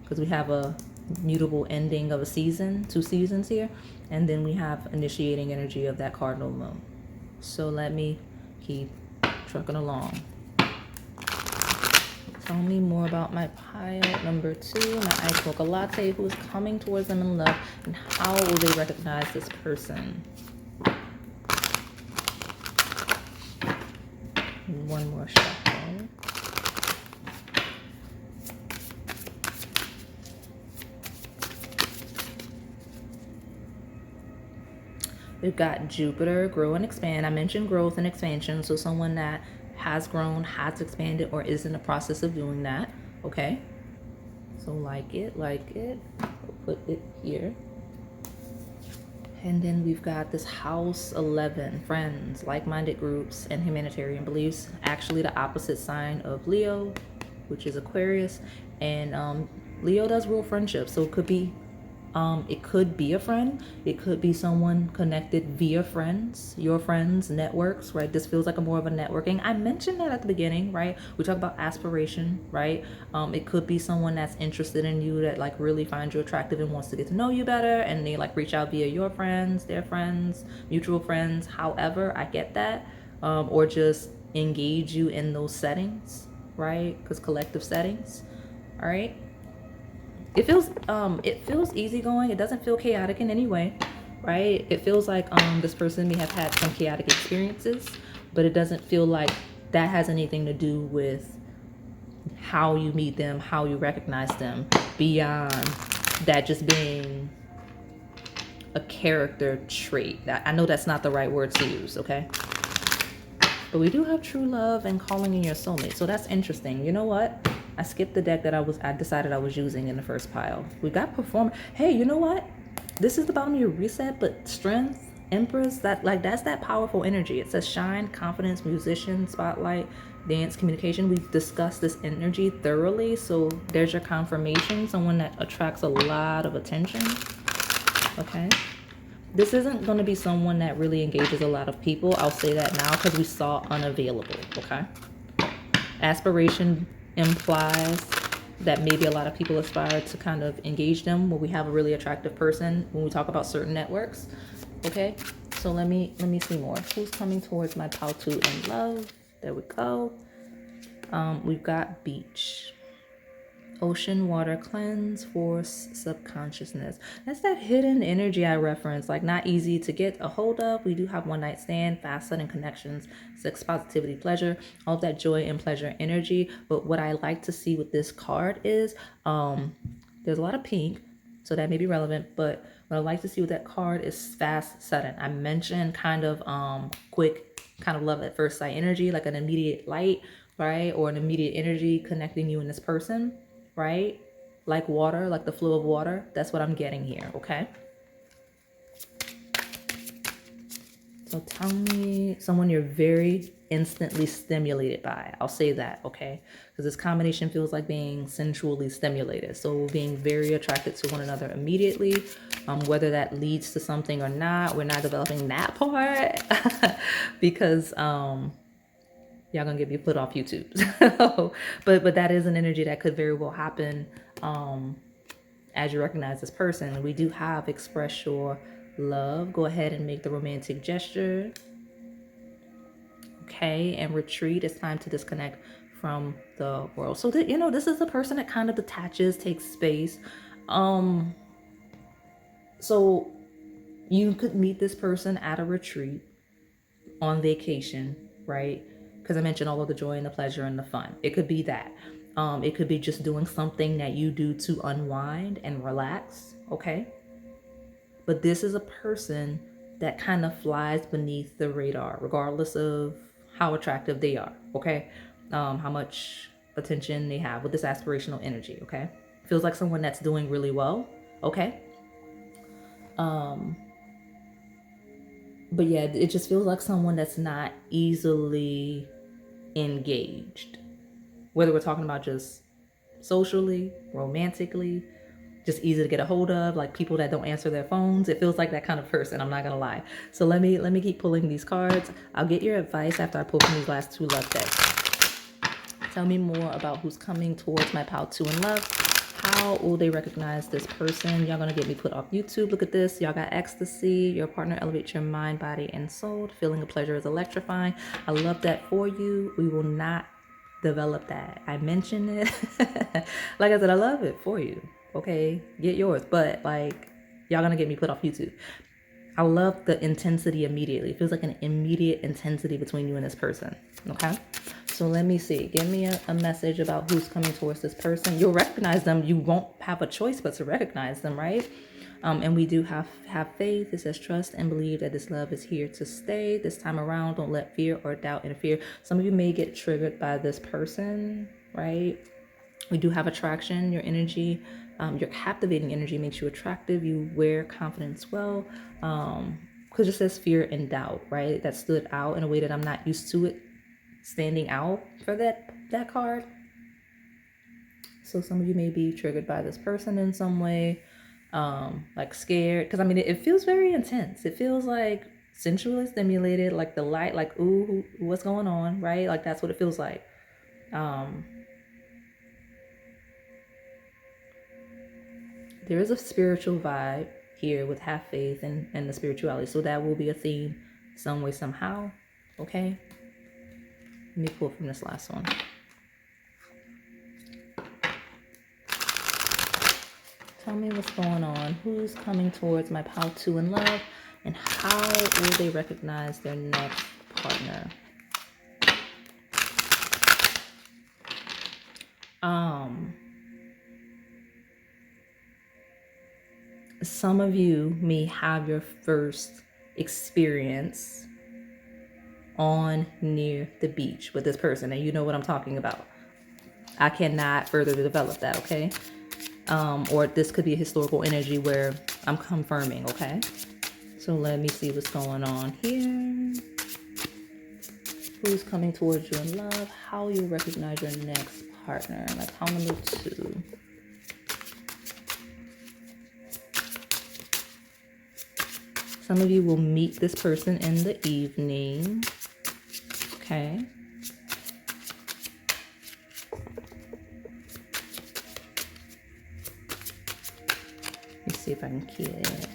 Because we have a mutable ending of a season, 2 seasons here, and then we have initiating energy of that cardinal moon. So let me keep trucking along. Tell me more about my pile number 2, my iced mocha latte, who is coming towards them in love, and how will they recognize this person? And one more shuffle. We've got Jupiter, grow and expand. I mentioned growth and expansion. So someone that has grown, has expanded, or is in the process of doing that. Okay. So like it. We'll put it here. And then we've got this house 11, friends, like-minded groups, and humanitarian beliefs. Actually the opposite sign of Leo, which is Aquarius. And Leo does rule friendship. So it could be a friend. It could be someone connected via friends, your friends, networks, right? This feels like a more of a networking. I mentioned that at the beginning, right? We talk about aspiration, right? It could be someone that's interested in you, that like really finds you attractive and wants to get to know you better, and they like reach out via your friends, their friends, mutual friends. However, I get that. Or just engage you in those settings, right? Because collective settings, all right? It feels easygoing. It doesn't feel chaotic in any way, right? It feels like this person may have had some chaotic experiences, but it doesn't feel like that has anything to do with how you meet them, how you recognize them, beyond that just being a character trait. I know that's not the right word to use, okay? But we do have true love and calling in your soulmate. So that's interesting. You know what? I skipped the deck that I decided I was using in the first pile. We got perform. Hey, you know what? This is the bottom of your reset, but strength, empress, that's that powerful energy. It says shine, confidence, musician, spotlight, dance, communication. We've discussed this energy thoroughly. So there's your confirmation. Someone that attracts a lot of attention. Okay. This isn't going to be someone that really engages a lot of people. I'll say that now because we saw unavailable. Okay. Aspiration implies that maybe a lot of people aspire to kind of engage them when we have a really attractive person when we talk about certain networks. Okay, so let me see more. Who's coming towards my pile 2 in love? There we go. We've got beach. Ocean water cleanse, force, subconsciousness. That's that hidden energy I reference, like not easy to get a hold of. We do have one night stand, fast sudden connections, sex, positivity, pleasure, all of that joy and pleasure energy. But what I like to see with this card is there's a lot of pink, so that may be relevant, but what I like to see with that card is fast sudden. I mentioned kind of quick, kind of love at first sight energy, like an immediate light, right? Or an immediate energy connecting you and this person, right? Like water, like the flow of water. That's what I'm getting here, okay? So tell me someone you're very instantly stimulated by. I'll say that, okay? Because this combination feels like being sensually stimulated. So being very attracted to one another immediately. Whether that leads to something or not, we're not developing that part because y'all gonna get me put off YouTube. but that is an energy that could very well happen as you recognize this person. We do have express your love. Go ahead and make the romantic gesture. Okay, and retreat. It's time to disconnect from the world. So that, you know, this is a person that kind of detaches, takes space. So you could meet this person at a retreat, on vacation, right? Because I mentioned all of the joy and the pleasure and the fun. It could be that. It could be just doing something that you do to unwind and relax, okay? But this is a person that kind of flies beneath the radar, regardless of how attractive they are, okay? How much attention they have with this aspirational energy, okay? Feels like someone that's doing really well, okay? But yeah, it just feels like someone that's not easily engaged. Whether we're talking about just socially, romantically, just easy to get a hold of, like people that don't answer their phones. It feels like that kind of person, I'm not gonna lie. So let me keep pulling these cards. I'll get your advice after I pull from these last two love decks. Tell me more about who's coming towards my pile 2 in love. How will they recognize this person? Y'all gonna get me put off YouTube. Look at this. Y'all got ecstasy. Your partner elevates your mind, body, and soul. The feeling of pleasure is electrifying. I love that for you. We will not develop that. I mentioned it. Like I said, I love it for you. Okay, get yours. But like, y'all gonna get me put off YouTube. I love the intensity immediately. It feels like an immediate intensity between you and this person. Okay. So let me see. Give me a message about who's coming towards this person. You'll recognize them. You won't have a choice but to recognize them, right? And we do have faith. It says trust and believe that this love is here to stay. This time around, don't let fear or doubt interfere. Some of you may get triggered by this person, right? We do have attraction. Your energy, your captivating energy makes you attractive. You wear confidence well. Because it says fear and doubt, right? That stood out in a way that I'm not used to it standing out for that card. So some of you may be triggered by this person in some way, like scared, because I mean it feels very intense. It feels like sensually stimulated, like the light, like ooh, what's going on, right? Like that's what it feels like. There is a spiritual vibe here with have faith and the spirituality, so that will be a theme some way somehow. Okay, let me pull from this last one. Tell me what's going on. Who's coming towards my pile 2 in love, and how will they recognize their next partner? Some of you may have your first experience on near the beach with this person, and you know what I'm talking about. I cannot further develop that, okay? Or this could be a historical energy where I'm confirming, okay? So let me see what's going on here. Who's coming towards you in love? How you recognize your next partner? Like pile number 2. Some of you will meet this person in the evening. Okay. Let me see if I can get it.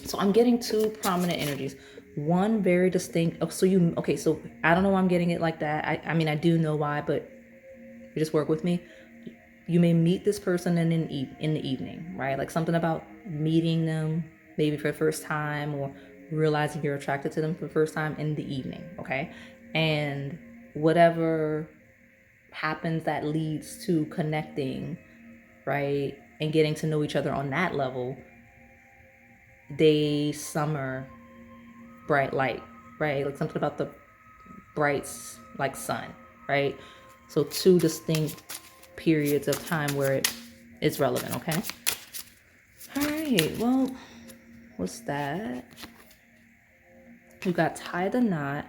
So I'm getting 2 prominent energies. One very distinct. Oh, so I don't know why I'm getting it like that. I mean, I do know why, but You just work with me. You may meet this person in the evening, right? Like something about meeting them maybe for the first time, or realizing you're attracted to them for the first time in the evening, okay? And whatever happens that leads to connecting, right, and getting to know each other on that level, day, summer, bright light, right? Like something about the brights like sun, right? So 2 distinct periods of time where it is relevant, okay? All right, well, what's that? We've got tie the knot,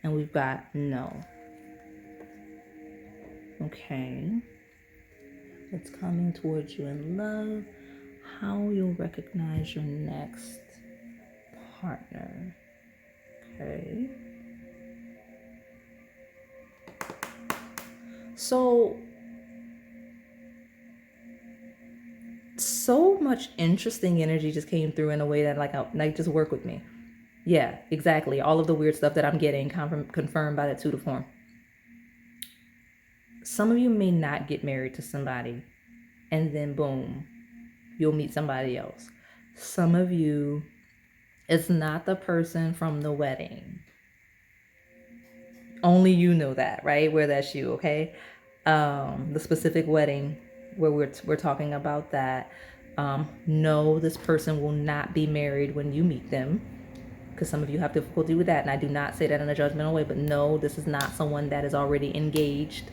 and we've got no. Okay. It's coming towards you in love. How you'll recognize your next partner. Okay. So much interesting energy just came through in a way that like just work with me. Yeah, exactly. All of the weird stuff that I'm getting confirmed by the 2 to form. Some of you may not get married to somebody and then boom, you'll meet somebody else. Some of you, it's not the person from the wedding. Only you know that, right? Where that's you, okay? The specific wedding where we're talking about that. No, this person will not be married when you meet them, because some of you have difficulty with that, and I do not say that in a judgmental way, but no, this is not someone that is already engaged,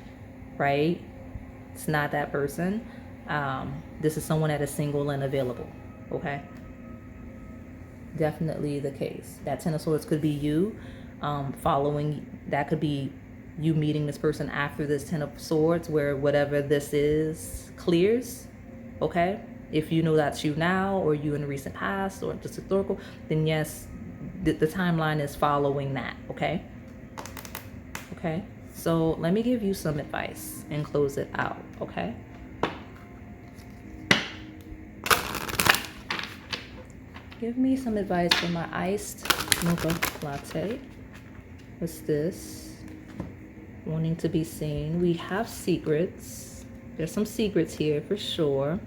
right? It's not that person. This is someone that is single and available, okay? Definitely the case. That 10 of Swords could be you following, that could be you meeting this person after this 10 of Swords, where whatever this is clears, okay? If you know that's you now, or you in the recent past, or just historical, then yes, the timeline is following that, okay? Okay, so let me give you some advice and close it out, okay? Give me some advice for my iced mocha latte. What's this? Wanting to be seen. We have secrets. There's some secrets here for sure.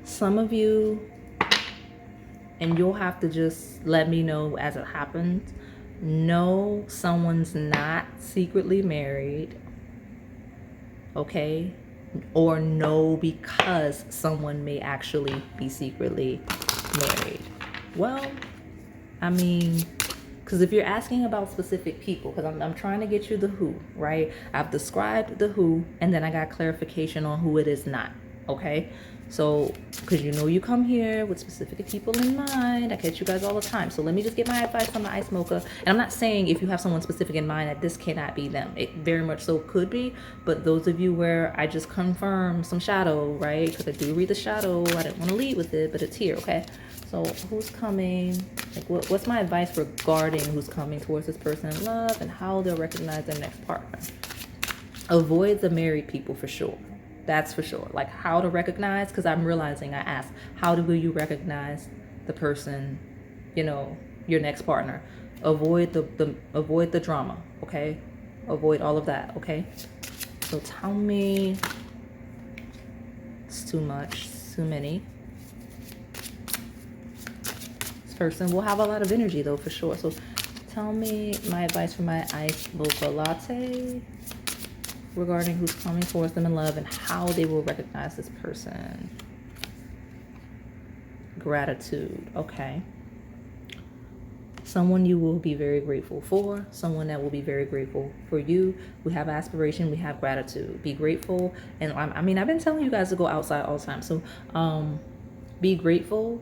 Some of you, and you'll have to just let me know as it happens, no, someone's not secretly married, okay? Or no, because someone may actually be secretly married. Well, I mean, because if you're asking about specific people, because I'm trying to get you the who, right? I've described the who, and then I got clarification on who it is not, okay? So, because you know you come here with specific people in mind. I catch you guys all the time. So let me just get my advice on the ice mocha. And I'm not saying if you have someone specific in mind that this cannot be them. It very much so could be. But those of you where I just confirm some shadow, right? Because I do read the shadow. I didn't want to lead with it, but it's here, okay? So who's coming? Like what's my advice regarding who's coming towards this person in love and how they'll recognize their next partner? Avoid the married people for sure. That's for sure. Like how to recognize, because I'm realizing I asked, how do you recognize the person, you know, your next partner? Avoid avoid the drama, okay? Avoid all of that, okay? So tell me, it's too much, it's too many. This person will have a lot of energy though, for sure. So tell me my advice for my iced mocha latte regarding who's coming towards them in love and how they will recognize this person. Gratitude, okay. Someone you will be very grateful for, someone that will be very grateful for you. We have aspiration, we have gratitude. Be grateful. And I mean, I've been telling you guys to go outside all the time. So be grateful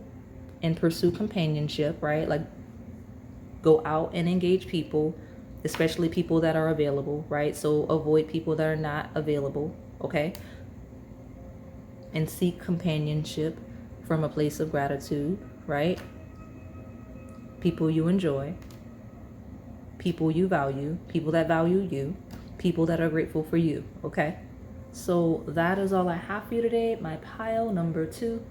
and pursue companionship, right? Like go out and engage people, especially people that are available, right? So avoid people that are not available, okay? And seek companionship from a place of gratitude, right? People you enjoy, people you value, people that value you, people that are grateful for you, okay? So that is all I have for you today, my pile number 2.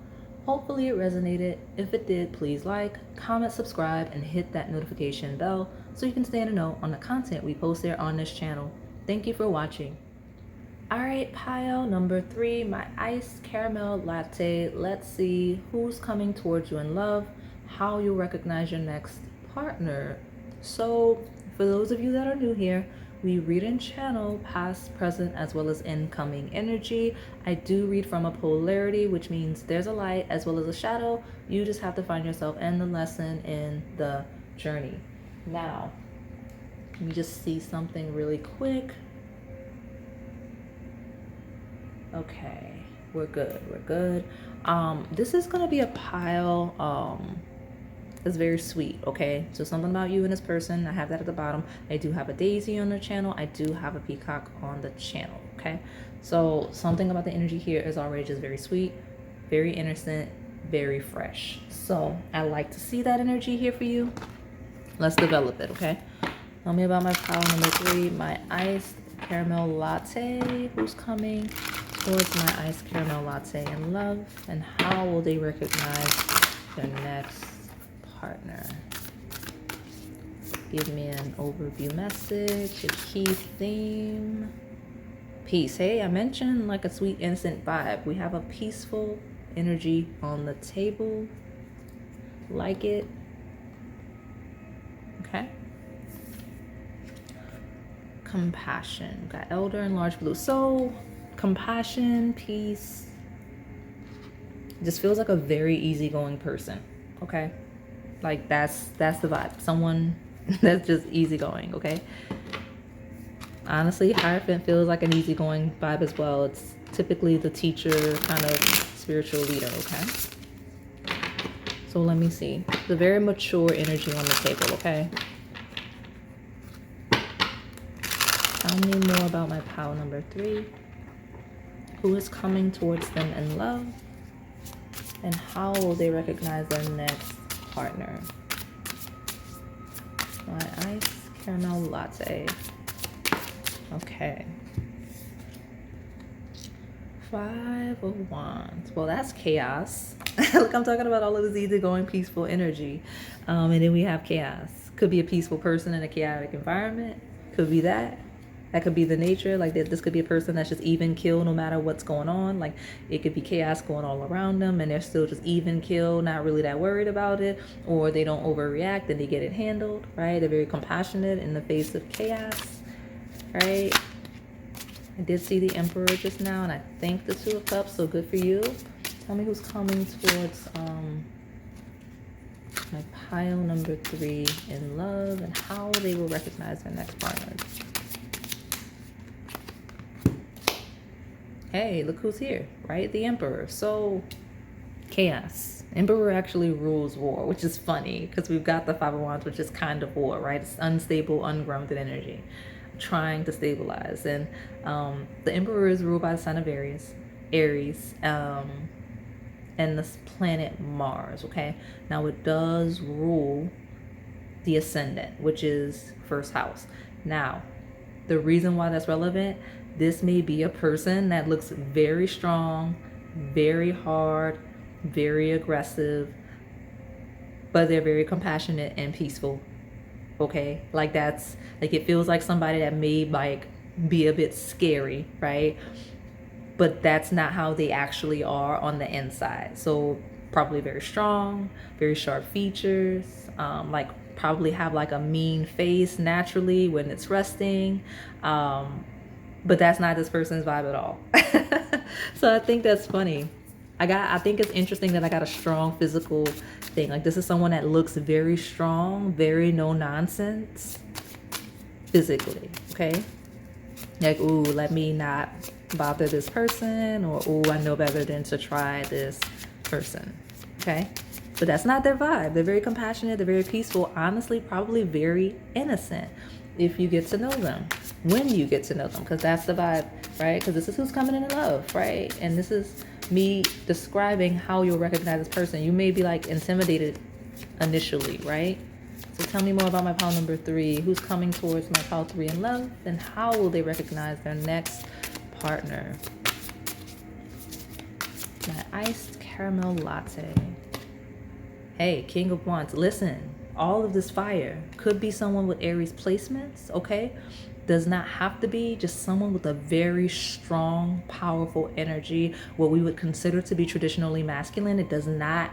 Hopefully it resonated. If it did, please like, comment, subscribe, and hit that notification bell so you can stay in the know on the content we post there on this channel. Thank you for watching. Alright, pile number 3, my iced caramel latte. Let's see who's coming towards you in love, how you'll recognize your next partner. So for those of you that are new here, we read and channel past, present, as well as incoming energy. I do read from a polarity, which means there's a light as well as a shadow. You just have to find yourself in the lesson, in the journey. Now, let me just see something really quick. Okay, we're good. This is gonna be a pile that's very sweet, okay? So something about you and this person, I have that at the bottom. I do have a daisy on the channel. I do have a peacock on the channel, okay? So something about the energy here is already just very sweet, very innocent, very fresh. So I like to see that energy here for you. Let's develop it, okay? Tell me about my pile number 3, my iced caramel latte. Who's coming towards my iced caramel latte in love, and how will they recognize their next partner? Give me an overview message, a key theme. Peace. Hey, I mentioned like a sweet innocent vibe. We have a peaceful energy on the table. Like it. Okay. Compassion. Got elder and large blue. So compassion, peace, just feels like a very easygoing person. Okay, like that's the vibe. Someone that's just easygoing. Okay, honestly, Hierophant feels like an easygoing vibe as well. It's typically the teacher, kind of spiritual leader. Okay, so let me see. The very mature energy on the table. Okay, tell me more about my pile number 3. Who is coming towards them in love, and how will they recognize their next partner? My iced caramel latte. Okay. 5 of Wands. Well, that's chaos. Look, I'm talking about all of this easygoing, peaceful energy. And then we have chaos. Could be a peaceful person in a chaotic environment. Could be that. That could be the nature. Like this could be a person that's just even kill no matter what's going on. Like it could be chaos going all around them and they're still just even kill, not really that worried about it, or they don't overreact and they get it handled, right? They're very compassionate in the face of chaos, right? I did see the Emperor just now, and I think the 2 of Cups, so good for you. Tell me who's coming towards my pile number 3 in love, and how they will recognize their next partners. Hey, look who's here, right? The Emperor. So chaos. Emperor actually rules war, which is funny because we've got the 5 of Wands, which is kind of war, right? It's unstable, ungrounded energy, trying to stabilize. And the Emperor is ruled by the sign of Aries, and this planet Mars, okay? Now it does rule the ascendant, which is first house. Now, the reason why that's relevant, this may be a person that looks very strong, very hard, very aggressive, but they're very compassionate and peaceful. Okay, like that's like, it feels like somebody that may like be a bit scary, right? But that's not how they actually are on the inside. So probably very strong, very sharp features, like probably have like a mean face naturally when it's resting, but that's not this person's vibe at all. So I think that's funny. I think it's interesting that I got a strong physical thing. Like this is someone that looks very strong, very no nonsense physically, okay? Like, ooh, let me not bother this person, or ooh, I know better than to try this person, okay? But that's not their vibe. They're very compassionate, they're very peaceful, honestly, probably very innocent if you get to know them, when you get to know them, because that's the vibe, right? Because this is who's coming in love, right? And this is me describing how you'll recognize this person. You may be like intimidated initially, right? So tell me more about my pile number 3. Who's coming towards my pile 3 in love, and how will they recognize their next partner. My iced caramel latte. Hey, King of Wands, listen, all of this fire could be someone with Aries placements, okay? Does not have to be, just someone with a very strong, powerful energy, what we would consider to be traditionally masculine. It does not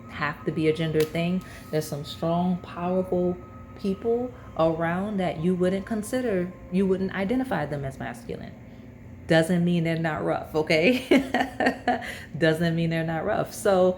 have to be a gender thing. There's some strong, powerful people around that you wouldn't consider, you wouldn't identify them as masculine. Doesn't mean they're not rough, okay? Doesn't mean they're not rough. So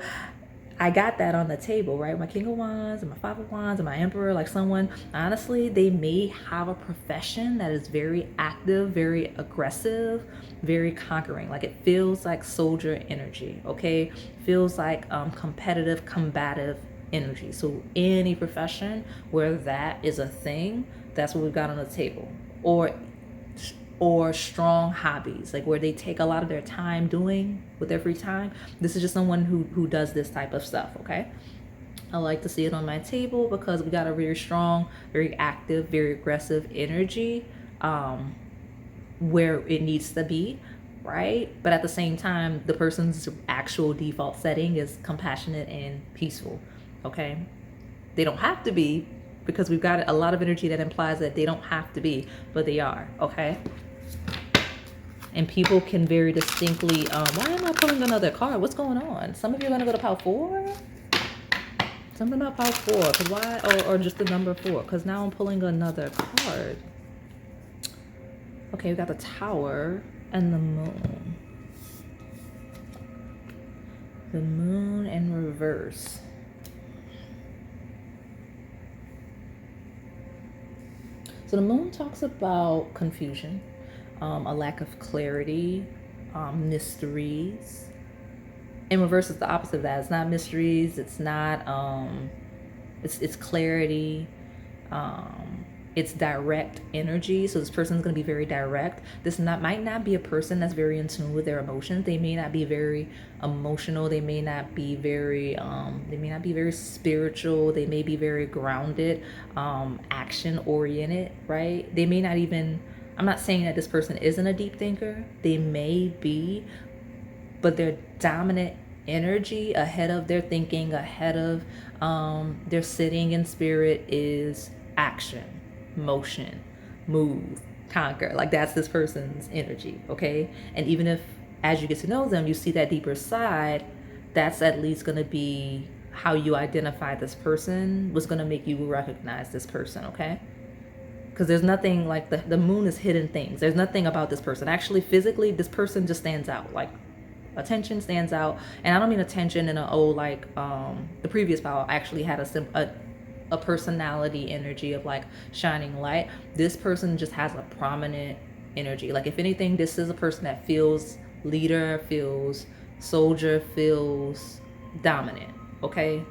I got that on the table, right? My King of Wands and my Five of Wands and my Emperor, like someone, honestly, they may have a profession that is very active, very aggressive, very conquering. Like it feels like soldier energy, okay? Feels like competitive, combative energy. So any profession where that is a thing, that's what we've got on the table. Or strong hobbies, like where they take a lot of their time doing with their free time. This is just someone who does this type of stuff, okay? I like to see it on my table because we got a very strong, very active, very aggressive energy where it needs to be, right? But at the same time, the person's actual default setting is compassionate and peaceful, okay? They don't have to be, because we've got a lot of energy that implies that they don't have to be, but they are, okay? And people can very distinctly, why am I pulling another card? What's going on? Some of you are gonna go to pile 4? Something about pile 4, cause why, or just the number 4, cause now I'm pulling another card. Okay, we got the Tower and the Moon. The Moon in reverse. So the Moon talks about confusion, a lack of clarity, mysteries. In reverse is the opposite of that. It's not mysteries. It's not. It's clarity. It's direct energy. So this person is going to be very direct. This might not be a person that's very in tune with their emotions. They may not be very emotional. They may not be very. They may not be very spiritual. They may be very grounded, action oriented. Right? They may not even. I'm not saying that this person isn't a deep thinker. They may be, but their dominant energy ahead of their thinking, ahead of their sitting in spirit is action, motion, move, conquer. Like that's this person's energy, okay? And even if as you get to know them, you see that deeper side, that's at least going to be how you identify this person, what's going to make you recognize this person, okay? Because there's nothing like the moon is hidden things. There's nothing about this person. Actually, physically, this person just stands out. Like attention stands out. And I don't mean attention in the previous file actually had a personality energy of like shining light. This person just has a prominent energy. Like if anything, this is a person that feels leader, feels soldier, feels dominant, okay?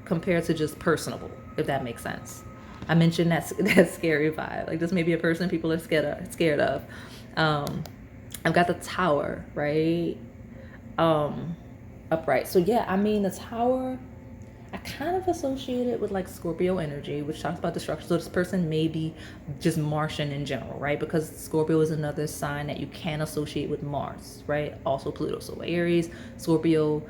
Compared to just personable, if that makes sense. I mentioned that scary vibe. Like this may be a person people are scared of. I've got the Tower, right? Upright. So yeah, I mean the Tower, I kind of associate it with like Scorpio energy, which talks about destruction. So this person may be just Martian in general, right? Because Scorpio is another sign that you can associate with Mars, right? Also Pluto. So Aries, Scorpio,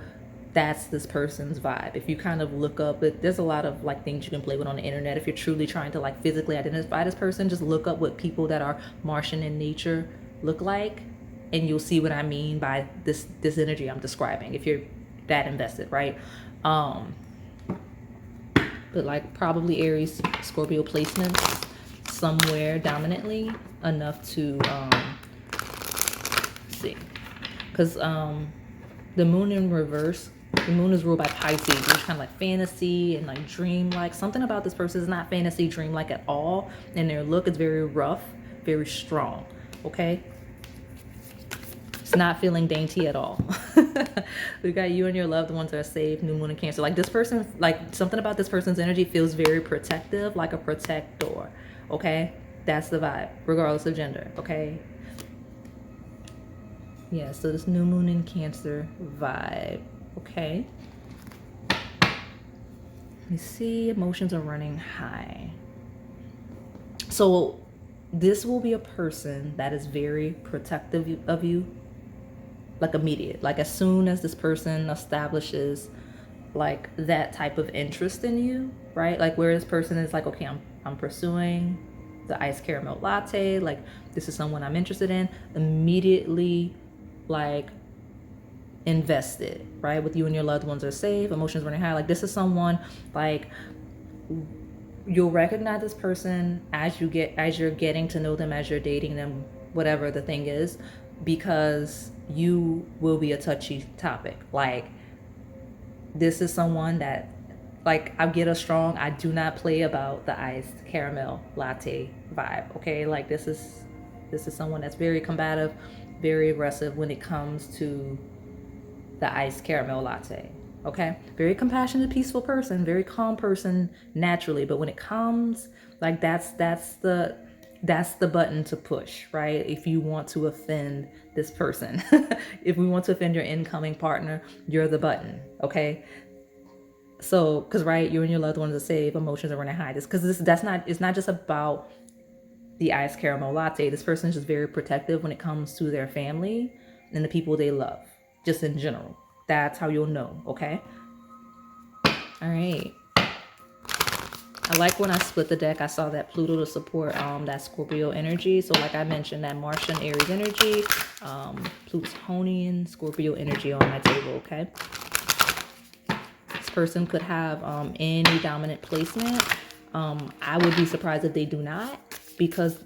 that's this person's vibe. If you kind of look up, there's a lot of like things you can play with on the internet. If you're truly trying to like physically identify this person, just look up what people that are Martian in nature look like, and you'll see what I mean by this energy I'm describing, if you're that invested, right? But like probably Aries, Scorpio placements somewhere dominantly enough to see, because the moon in reverse, the moon is ruled by Pisces, which is kind of like fantasy and like dream-like. Something about this person is not fantasy, dream-like at all, and their look is very rough, very strong, okay? It's not feeling dainty at all. We got you and your loved ones are safe, new moon in Cancer. Like this person, like something about this person's energy feels very protective, like a protector, okay? That's the vibe, regardless of gender, okay? Yeah, so this new moon in Cancer vibe, okay? You see, emotions are running high. So this will be a person that is very protective of you, like immediate, like as soon as this person establishes like that type of interest in you, right? Like where this person is like, okay, I'm pursuing the iced caramel latte, like this is someone I'm interested in, immediately like invested, right? With you and your loved ones are safe, emotions running high. Like this is someone like you'll recognize this person as you're getting to know them, as you're dating them, whatever the thing is, because you will be a touchy topic. Like this is someone that, like, I get a strong I do not play about the iced caramel latte vibe. Okay, like this is someone that's very combative, very aggressive when it comes to the iced caramel latte. Okay, very compassionate, peaceful person, very calm person naturally, but when it comes, like that's the button to push, right? If you want to offend this person, if we want to offend your incoming partner, you're the button. Okay, so because right, you and your loved ones are safe, emotions are running high. This because that's not, it's not just about the iced caramel latte. This person is just very protective when it comes to their family and the people they love, just in general. That's how you'll know. Okay, all right. I like when I split the deck, I saw that Pluto to support that Scorpio energy. So like I mentioned, that Martian Aries energy, Plutonian Scorpio energy on my table. Okay, this person could have any dominant placement. I would be surprised if they do not, because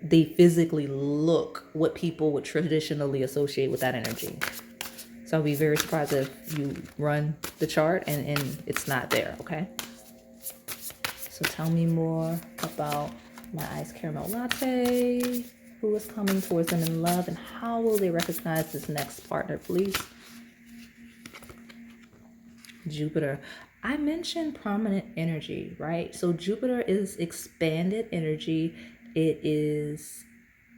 they physically look what people would traditionally associate with that energy. So I'll be very surprised if you run the chart and it's not there. Okay, so tell me more about my iced caramel latte. Who is coming towards them in love, and how will they recognize this next partner, please? Jupiter. I mentioned prominent energy, right? So Jupiter is expanded energy. It is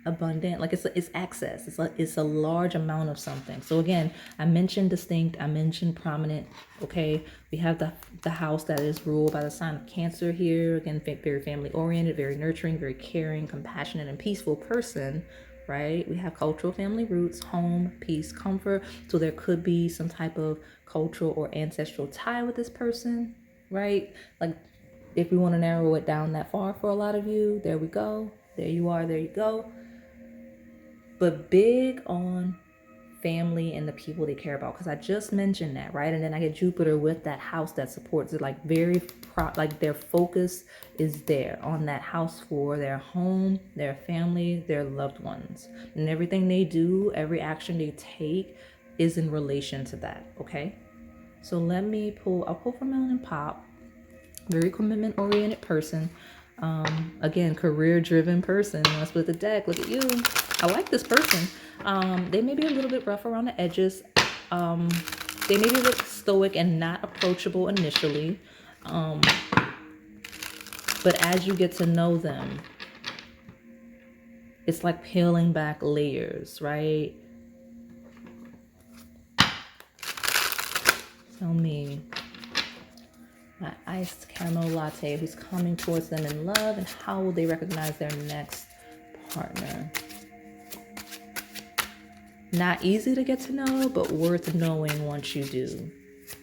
abundant, like it's access. It's a large amount of something. So again, I mentioned distinct, I mentioned prominent. Okay, we have the house that is ruled by the sign of Cancer here. Again, very family oriented, very nurturing, very caring, compassionate, and peaceful person. Right, we have cultural family roots, home, peace, comfort. So there could be some type of cultural or ancestral tie with this person, right? Like if we want to narrow it down that far for a lot of you, there we go. There you are, there you go. But big on family and the people they care about, because I just mentioned that, right? And then I get Jupiter with that house that supports it, like very like their focus is there on that house for their home, their family, their loved ones, and everything they do, every action they take is in relation to that. Okay, so let me pull, I'll pull from Melon and Pop. Very commitment oriented person. Again, career driven person. Let's split the deck. Look at you. I like this person. They may be a little bit rough around the edges. They may be a bit stoic and not approachable initially. But as you get to know them, it's like peeling back layers, right? Tell me, my iced caramel latte, who's coming towards them in love, and how will they recognize their next partner? Not easy to get to know, but worth knowing once you do.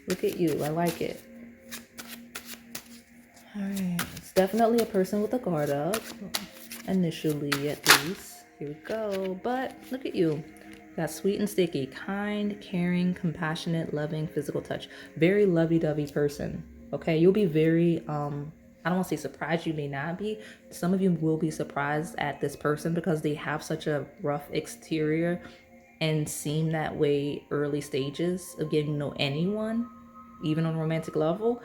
Look at you. I like it. All right. It's definitely a person with a guard up, initially at least. Here we go. But look at you. Got sweet and sticky, kind, caring, compassionate, loving, physical touch. Very lovey-dovey person. Okay, you'll be very I don't want to say surprised, you may not be. Some of you will be surprised at this person because they have such a rough exterior and seem that way early stages of getting to know anyone, even on a romantic level.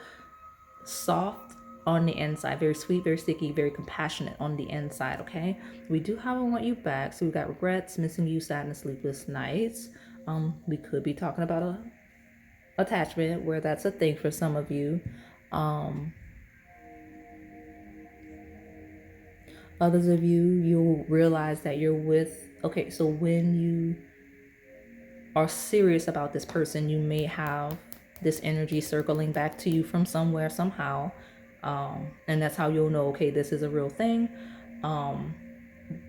Soft on the inside, very sweet, very sticky, very compassionate on the inside. Okay, we do have I want you back. So we got regrets, missing you, sadness, sleepless nights. We could be talking about a attachment where that's a thing for some of you. Others of you, you'll realize that you're with, okay, so when you are serious about this person, you may have this energy circling back to you from somewhere, somehow. And that's how you'll know, okay, this is a real thing.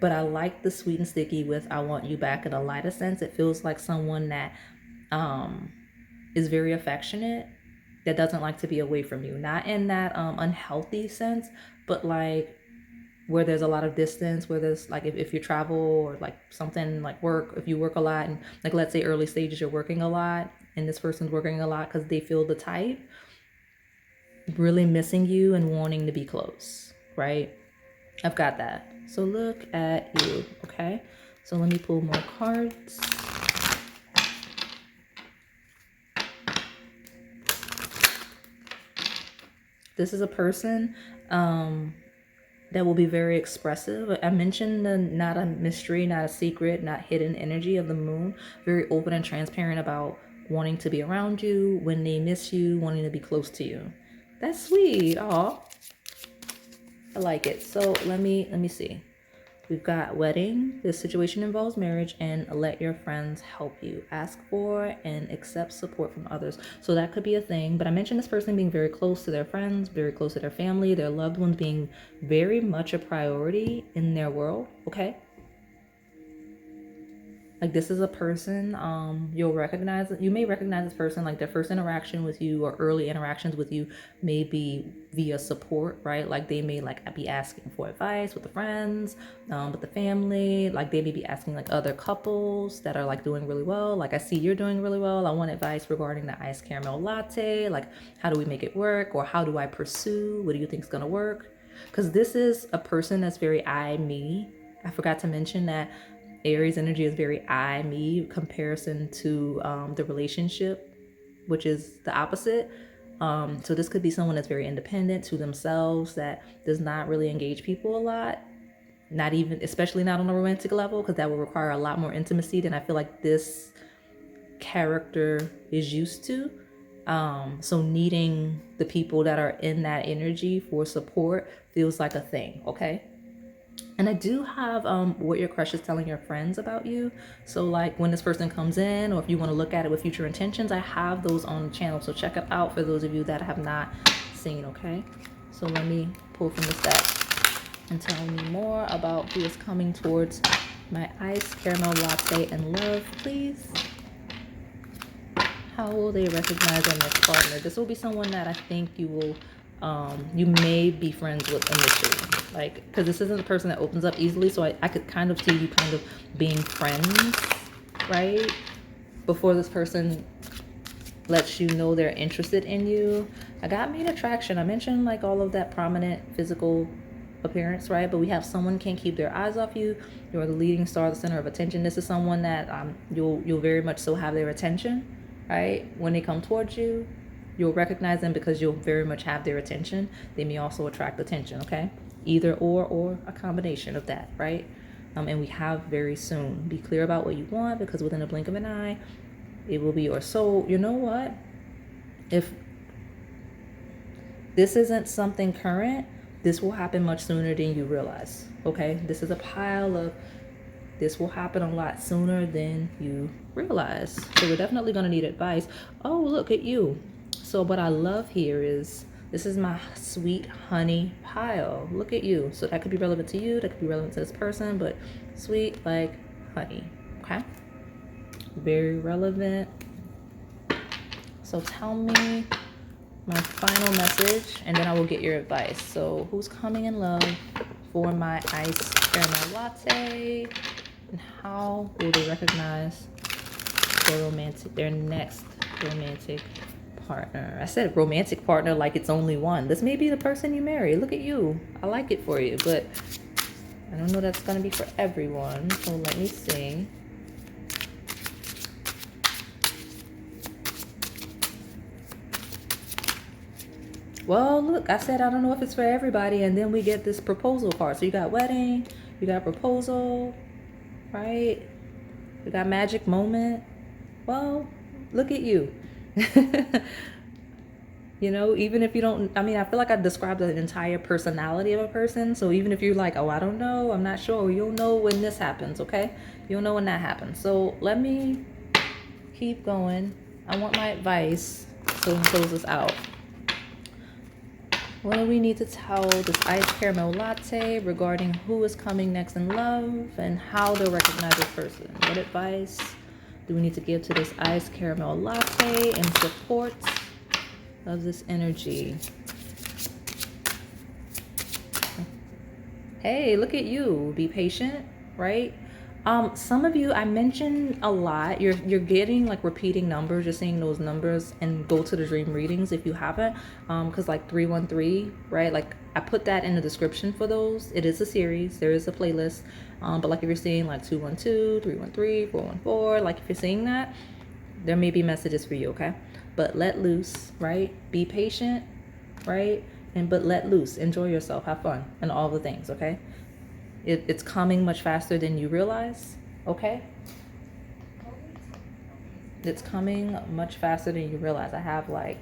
but I like the sweet and sticky with I want you back in a lighter sense. It feels like someone that is very affectionate, that doesn't like to be away from you. Not in that unhealthy sense, but like where there's a lot of distance, where there's like if you travel or like something like work, if you work a lot and like let's say early stages you're working a lot and this person's working a lot because they feel the type, really missing you and wanting to be close, right? I've got that. So look at you, okay? So let me pull more cards. This is a person that will be very expressive. I mentioned the not a mystery, not a secret, not hidden energy of the moon. Very open and transparent about wanting to be around you, when they miss you, wanting to be close to you. That's sweet. Aw. I like it. So let me see. We've got wedding. This situation involves marriage, and let your friends help you. Ask for and accept support from others. So that could be a thing. But I mentioned this person being very close to their friends, very close to their family, their loved ones being very much a priority in their world. Okay. Like this is a person, you may recognize this person, like their first interaction with you or early interactions with you may be via support, right? Like they may like be asking for advice with the friends, with the family, like they may be asking like other couples that are like doing really well. Like I see you're doing really well. I want advice regarding the iced caramel latte. Like how do we make it work? Or how do I pursue? What do you think is gonna work? Because this is a person that's very I, me. I forgot to mention that Aries energy is very I, me comparison to the relationship, which is the opposite. So this could be someone that's very independent to themselves, that does not really engage people a lot, not even, especially not on a romantic level, because that will require a lot more intimacy than I feel like this character is used to. So needing the people that are in that energy for support feels like a thing, okay? And I do have what your crush is telling your friends about you. So like when this person comes in, or if you want to look at it with future intentions, I have those on the channel. So check it out for those of you that have not seen, okay? So let me pull from this deck and tell me more about who is coming towards my iced caramel latte and love, please. How will they recognize in their partner? This will be someone that I think you will you may be friends with initially, like, because this isn't a person that opens up easily, so I could kind of see you kind of being friends, right, before this person lets you know they're interested in you. I got main attraction. I mentioned like all of that prominent physical appearance, right? But we have someone can't keep their eyes off you. You're the leading star, the center of attention. This is someone that you'll very much so have their attention, right? When they come towards you, you'll recognize them because you'll very much have their attention. They may also attract attention, okay? Either or a combination of that, right? And we have very soon. Be clear about what you want, because within a blink of an eye, it will be yours. So you know what? If this isn't something current, this will happen much sooner than you realize, okay? This is a pile of, this will happen a lot sooner than you realize. So we're definitely going to need advice. Oh, look at you. So what I love here is, this is my sweet honey pile. Look at you. So that could be relevant to you. That could be relevant to this person, but sweet like honey, okay? Very relevant. So tell me my final message, and then I will get your advice. So who's coming in love for my iced caramel latte? And how will they recognize their next romantic partner? I said romantic partner like it's only one. This may be the person you marry. Look at you. I like it for you, but I don't know that's going to be for everyone. So let me see. Well, look, I said I don't know if it's for everybody, and then we get this proposal card. So you got wedding, you got proposal, right? You got magic moment. Well, look at you. You know, even if you don't, I mean, I feel like I described the entire personality of a person. So even if you're like, oh, I don't know, I'm not sure, you'll know when this happens, okay? You'll know when that happens. So let me keep going. I want my advice so we can close this out. What do we need to tell this iced caramel latte regarding who is coming next in love and how to recognize this person? What advice do we need to give to this iced caramel latte in support of this energy? Hey, look at you. Be patient, right? Some of you, I mentioned a lot. You're getting like repeating numbers. You're seeing those numbers, and go to the dream readings if you haven't. Because like 313, right? Like I put that in the description for those. It is a series. There is a playlist. But like if you're seeing like 212, 313, 414, like if you're seeing that, there may be messages for you, okay? But let loose, right? Be patient, right? But let loose. Enjoy yourself. Have fun and all the things, okay? It's coming much faster than you realize, okay? It's coming much faster than you realize. I have like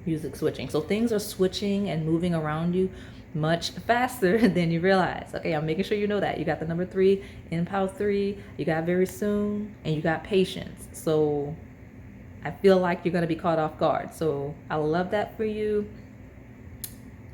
music switching. So things are switching and moving around you much faster than you realize. Okay, I'm making sure you know that. You got the number 3 in pile 3. You got very soon, and you got patience. So I feel like you're going to be caught off guard. So I love that for you.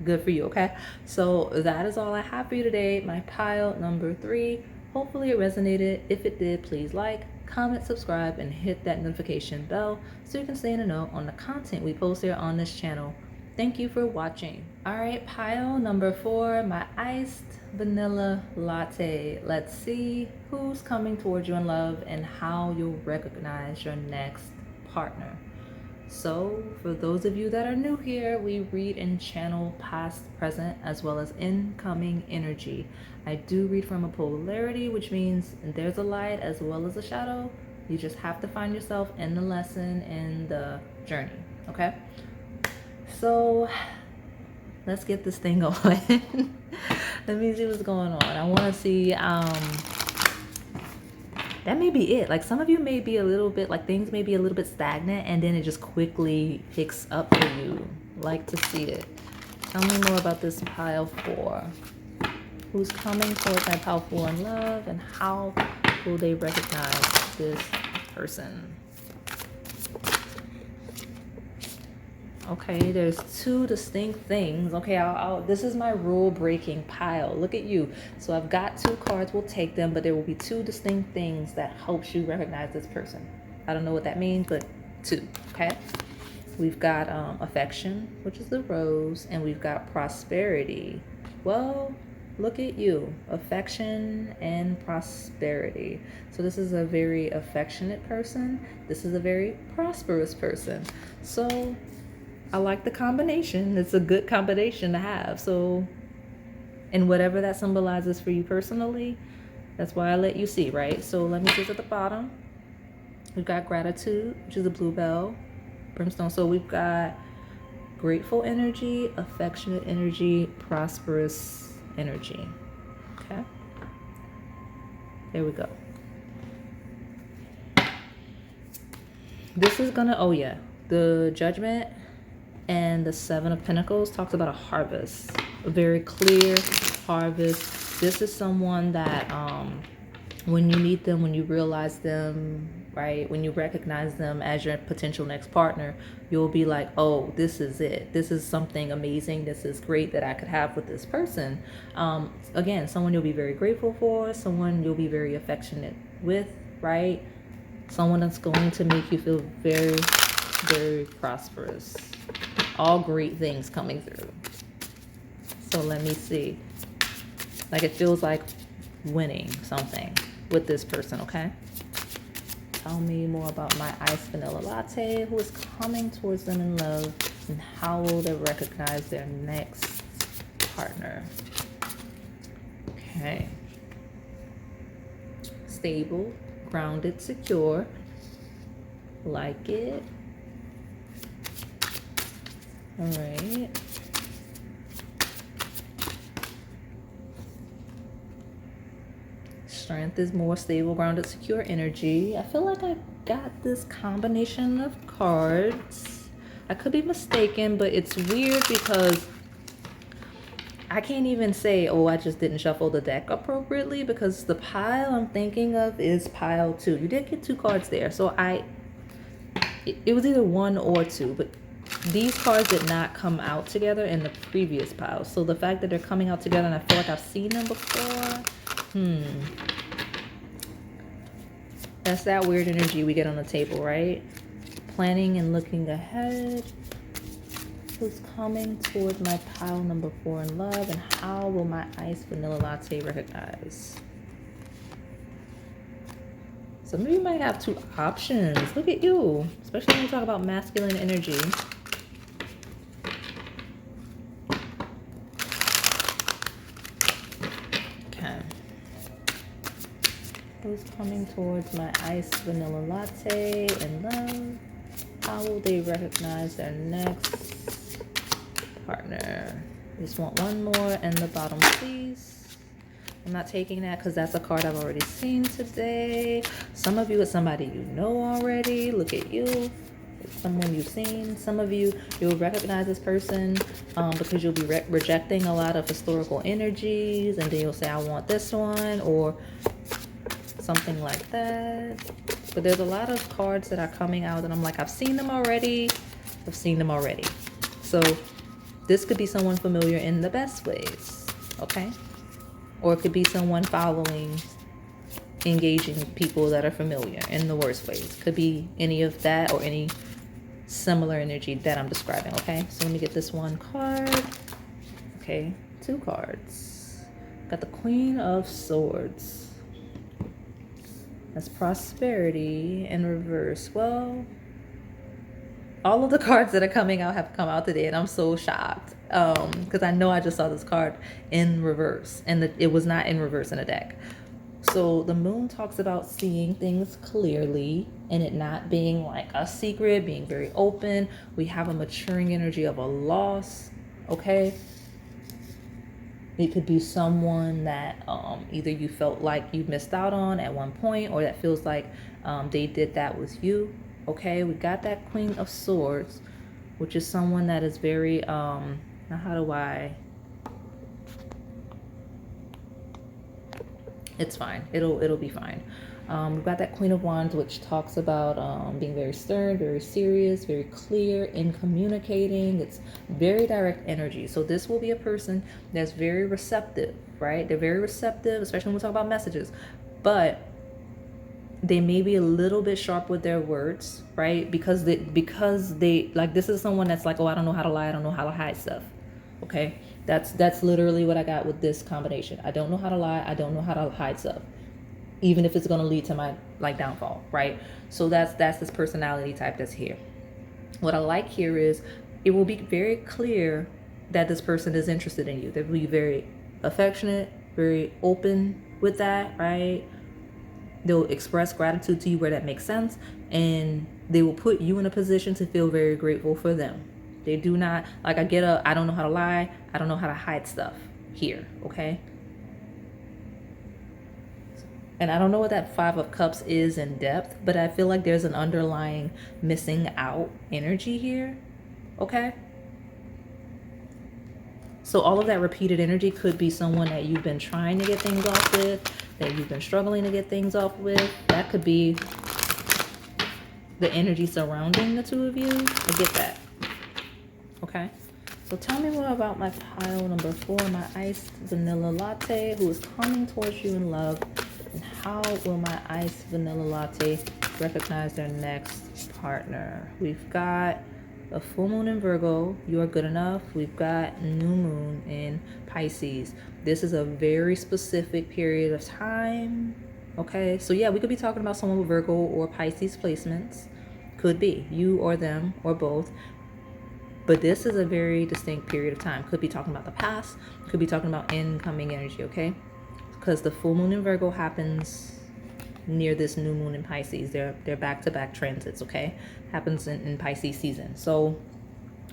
Good for you, okay? So that is all I have for you today. My pile number 3. Hopefully it resonated. If it did, please like, comment, subscribe, and hit that notification bell so you can stay in the know on the content we post here on this channel. Thank you for watching. All right, pile number 4, my iced vanilla latte. Let's see who's coming towards you in love and how you'll recognize your next partner. So for those of you that are new here, we read and channel past, present, as well as incoming energy. I do read from a polarity, which means there's a light as well as a shadow. You just have to find yourself in the lesson and the journey, okay? So let's get this thing going. Let me see what's going on. I want to see, that may be it. Like some of you may be a little bit, like things may be a little bit stagnant and then it just quickly picks up for you. Like to see it. Tell me more about this pile 4. Who's coming towards my pile 4 in love and how will they recognize this person? Okay, there's 2 distinct things. Okay, this is my rule breaking pile. Look at you. So I've got 2 cards. We'll take them, but there will be 2 distinct things that helps you recognize this person. I don't know what that means, but 2. Okay. We've got affection, which is the rose, and we've got prosperity. Well, look at you. Affection and prosperity. So this is a very affectionate person. This is a very prosperous person. So I like the combination. It's a good combination to have. So, and whatever that symbolizes for you personally, that's why I let you see, right? So let me see at the bottom. We've got gratitude, which is a bluebell, brimstone. So we've got grateful energy, affectionate energy, prosperous energy. Okay. There we go. This is gonna, oh yeah, the judgment and the 7 of Pentacles talks about a harvest, a very clear harvest. This is someone that when you meet them, when you realize them, right, when you recognize them as your potential next partner, you'll be like, oh, this is it. This is something amazing. This is great that I could have with this person. Again, someone you'll be very grateful for, someone you'll be very affectionate with, right? Someone that's going to make you feel very, very prosperous. All great things coming through. So let me see. Like it feels like winning something with this person, okay? Tell me more about my iced vanilla latte. Who is coming towards them in love and how will they recognize their next partner? Okay. Stable, grounded, secure. Like it. All right. Strength is more stable, grounded, secure energy. I feel like I got this combination of cards. I could be mistaken, but it's weird because I can't even say, oh, I just didn't shuffle the deck appropriately because the pile I'm thinking of is pile 2. You did get 2 cards there. So it was either 1 or 2, but these cards did not come out together in the previous pile. So the fact that they're coming out together and I feel like I've seen them before. That's that weird energy we get on the table, right? Planning and looking ahead. Who's coming towards my pile number 4 in love, and how will my iced vanilla latte recognize? Some of you might have 2 options. Look at you, especially when we talk about masculine energy. Okay. Who's coming towards my iced vanilla latte in love? How will they recognize their next partner? Just want one more in the bottom, please. I'm not taking that because that's a card I've already seen today. Some of you, it's somebody you know already. Look at you. It's someone you've seen. Some of you, you'll recognize this person because you'll be rejecting a lot of historical energies, and then you'll say, I want this one, or something like that. But there's a lot of cards that are coming out and I'm like, I've seen them already. I've seen them already. So this could be someone familiar in the best ways, okay? Or it could be someone following, engaging people that are familiar in the worst ways. Could be any of that or any similar energy that I'm describing, okay? So let me get this one card. Okay, 2 cards. Got the Queen of Swords. That's prosperity in reverse. Well, all of the cards that are coming out have come out today, and I'm so shocked because I know I just saw this card in reverse, and it was not in reverse in a deck. So the moon talks about seeing things clearly and it not being like a secret, being very open. We have a maturing energy of a loss, okay? It could be someone that either you felt like you missed out on at one point, or that feels like they did that with you. Okay, we got that Queen of Swords, which is someone that is very, now how do I, it's fine. It'll be fine. We've got that Queen of Wands, which talks about being very stern, very serious, very clear in communicating. It's very direct energy. So this will be a person that's very receptive, right? They're very receptive, especially when we talk about messages. But they may be a little bit sharp with their words, right? Because they like, this is someone that's like, oh, I don't know how to lie. I don't know how to hide stuff. Okay. That's literally what I got with this combination. I don't know how to lie. I don't know how to hide stuff, even if it's going to lead to my like downfall, right? So that's this personality type that's here. What I like here is it will be very clear that this person is interested in you. They'll be very affectionate, very open with that, right? They'll express gratitude to you where that makes sense, and they will put you in a position to feel very grateful for them. They do not, like, I don't know how to lie, I don't know how to hide stuff here, okay? And I don't know what that 5 of Cups is in depth, but I feel like there's an underlying missing out energy here, okay? So all of that repeated energy could be someone that you've been trying to get things off with, that you've been struggling to get things off with. That could be the energy surrounding the 2 of you. I get that. Okay. So tell me more about my pile number 4, my iced vanilla latte, who is coming towards you in love. And how will my iced vanilla latte recognize their next partner? We've got a full moon in Virgo, you are good enough. We've got new moon in Pisces. This is a very specific period of time. Okay, so yeah, we could be talking about someone with Virgo or Pisces placements. Could be you or them or both. But this is a very distinct period of time. Could be talking about the past, could be talking about incoming energy, okay? Because the full moon in Virgo happens near this new moon in Pisces. They're back-to-back transits, okay? Happens in Pisces season. So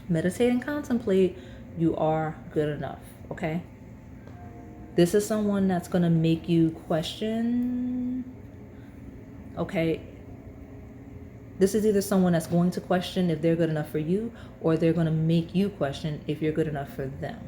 meditate and contemplate. You are good enough, okay? This is someone that's going to make you question, okay? This is either someone that's going to question if they're good enough for you, or they're going to make you question if you're good enough for them.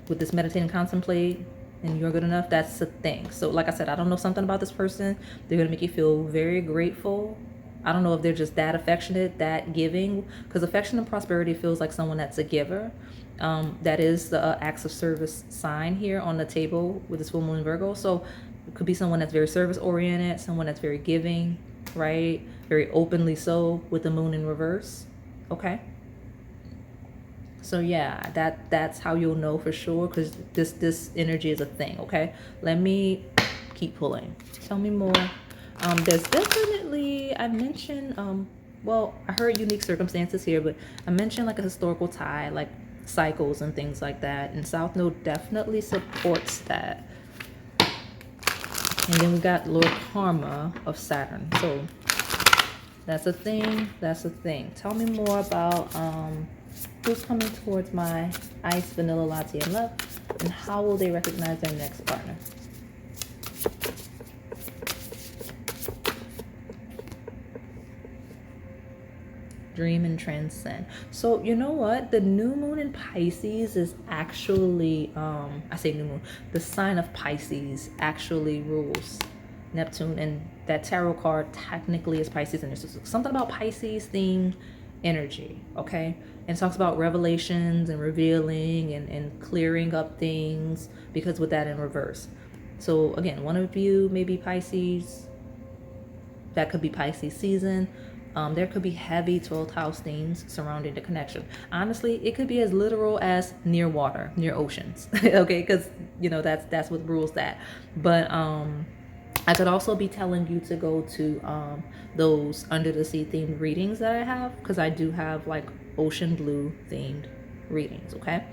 With this meditate and contemplate, and you're good enough, that's the thing. So like I said, I don't know something about this person. They're going to make you feel very grateful I don't know if they're just that affectionate, that giving, because affection and prosperity feels like someone that's a giver. That is the acts of service sign here on the table with this full moon in Virgo. So it could be someone that's very service oriented, someone that's very giving, right? Very openly so with the moon in reverse. Okay. So yeah, that's how you'll know for sure, because this energy is a thing. Okay, let me keep pulling. Tell me more. There's definitely, I mentioned, well, I heard unique circumstances here, but I mentioned like a historical tie, like cycles and things like that, and South Node definitely supports that. And then we got Lord Karma of Saturn. So that's a thing. That's a thing. Tell me more about who's coming towards my iced vanilla latte in love, and how will they recognize their next partner? Dream and transcend. So you know what? The new moon in Pisces is actually, I say new moon, the sign of Pisces actually rules Neptune, and that tarot card technically is Pisces energy. So something about Pisces themed energy, okay? And talks about revelations and revealing and clearing up things, because with that in reverse. So again, one of you may be Pisces. That could be Pisces season. There could be heavy 12th house themes surrounding the connection. Honestly, it could be as literal as near water, near oceans. Okay, because you know that's what rules that. But I could also be telling you to go to those under the sea themed readings that I have, because I do have like ocean blue themed readings. Okay,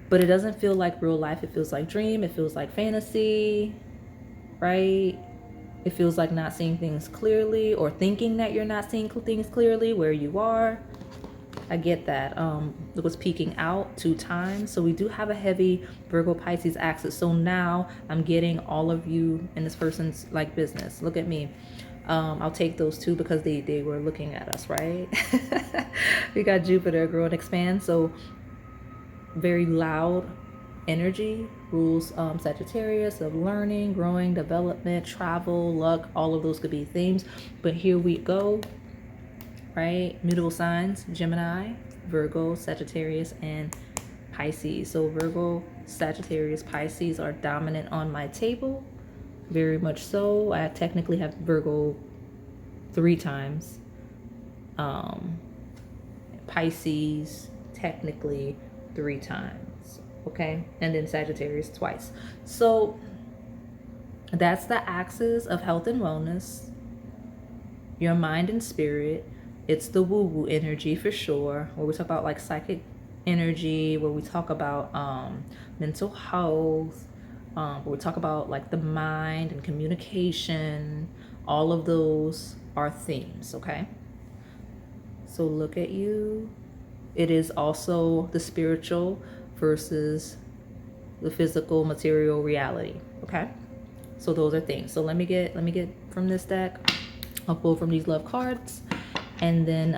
but it doesn't feel like real life. It feels like dream. It feels like fantasy, right? It feels like not seeing things clearly, or thinking that you're not seeing things clearly where you are. I get that. It was peaking out 2 times. So we do have a heavy Virgo Pisces axis. So now I'm getting all of you in this person's like business. Look at me. I'll take those 2 because they were looking at us, right? We got Jupiter, grow and expand. So very loud energy rules Sagittarius of learning, growing, development, travel, luck. All of those could be themes. But here we go, right? Mutable signs: Gemini, Virgo, Sagittarius, and Pisces. So Virgo, Sagittarius, Pisces are dominant on my table. Very much so. I technically have Virgo 3 times. Pisces technically 3 times. Okay, and then Sagittarius twice. So that's the axis of health and wellness, your mind and spirit. It's the woo-woo energy for sure, where we talk about like psychic energy, where we talk about mental health, where we talk about like the mind and communication. All of those are themes. Okay, so look at you. It is also the spiritual versus the physical material reality. Okay, so those are things. So let me get from this deck. I'll pull from these love cards, and then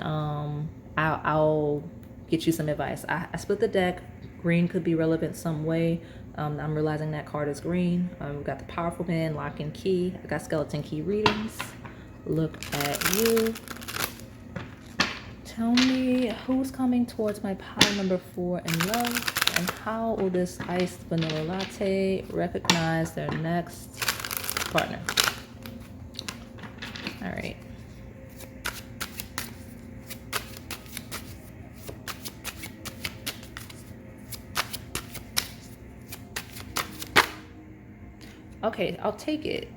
I'll get you some advice. I split the deck. Green could be relevant some way. I'm realizing that card is green. We've got the powerful man, lock and key. I got skeleton key readings. Look at you. Tell me who's coming towards my pile number 4 in love, and how will this iced vanilla latte recognize their next partner? All right. Okay, I'll take it.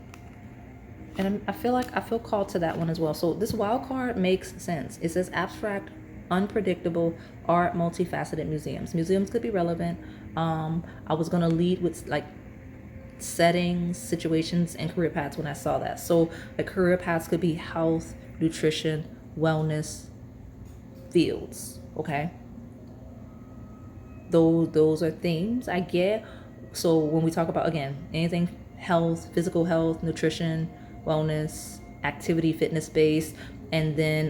And I feel called to that one as well. So this wild card makes sense. It says abstract, unpredictable, art, multifaceted museums. Museums could be relevant. I was gonna lead with like settings, situations, and career paths when I saw that. So the career paths could be health, nutrition, wellness, fields. Okay. Those are themes I get. So when we talk about, again, anything health, physical health, nutrition, wellness, activity, fitness based, and then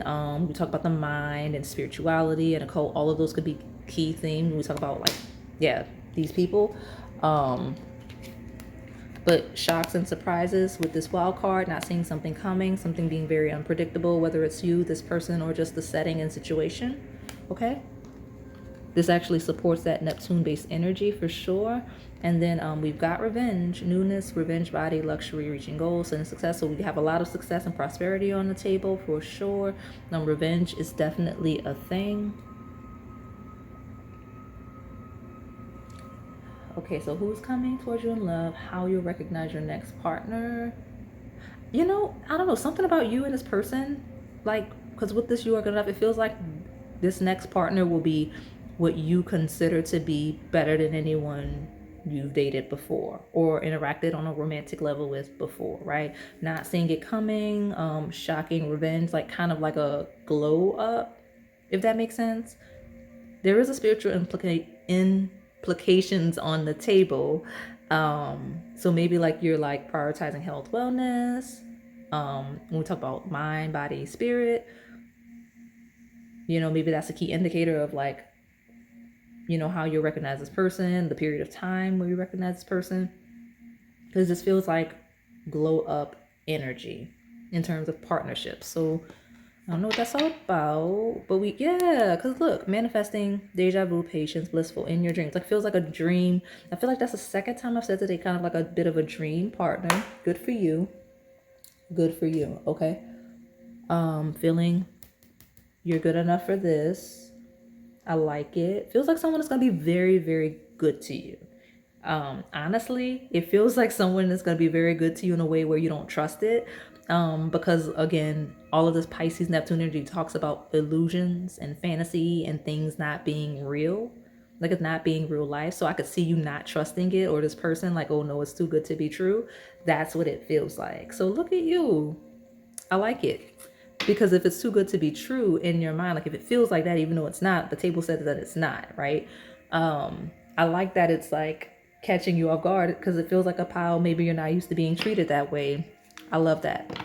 we talk about the mind and spirituality and occult. All of those could be key themes when we talk about like, yeah, these people. But But shocks and surprises with this wild card, not seeing something coming, something being very unpredictable, whether it's you, this person, or just the setting and situation. Okay? This actually supports that Neptune-based energy for sure. And then we've got revenge, newness, revenge body, luxury, reaching goals, and success. So we have a lot of success and prosperity on the table for sure. Revenge is definitely a thing. Okay, so who's coming towards you in love? How you'll recognize your next partner? You know, I don't know, something about you and this person, like, because with this you are good enough, it feels like this next partner will be what you consider to be better than anyone you've dated before or interacted on a romantic level with before, right? Not seeing it coming, shocking revenge, like kind of like a glow up, if that makes sense. There is a spiritual implications on the table. So maybe like you're like prioritizing health, wellness. When we talk about mind, body, spirit, you know, maybe that's a key indicator of like, you know, how you recognize this person, the period of time where you recognize this person. Because this feels like glow up energy in terms of partnerships. So I don't know what that's all about, but because look, manifesting, deja vu, patience, blissful in your dreams. Like feels like a dream. I feel like that's the second time I've said today, kind of like a bit of a dream partner. Good for you. Good for you. Okay. Feeling you're good enough for this. I like it. Feels like someone is going to be very, very good to you. Honestly, it feels like someone is going to be very good to you in a way where you don't trust it. Because again, all of this Pisces Neptune energy talks about illusions and fantasy and things not being real, like it's not being real life. So I could see you not trusting it, or this person like, oh no, it's too good to be true. That's what it feels like. So look at you. I like it. Because if it's too good to be true in your mind, like if it feels like that, even though it's not, the table says that it's not, right? I like that it's like catching you off guard because it feels like a pile. Maybe you're not used to being treated that way. I love that.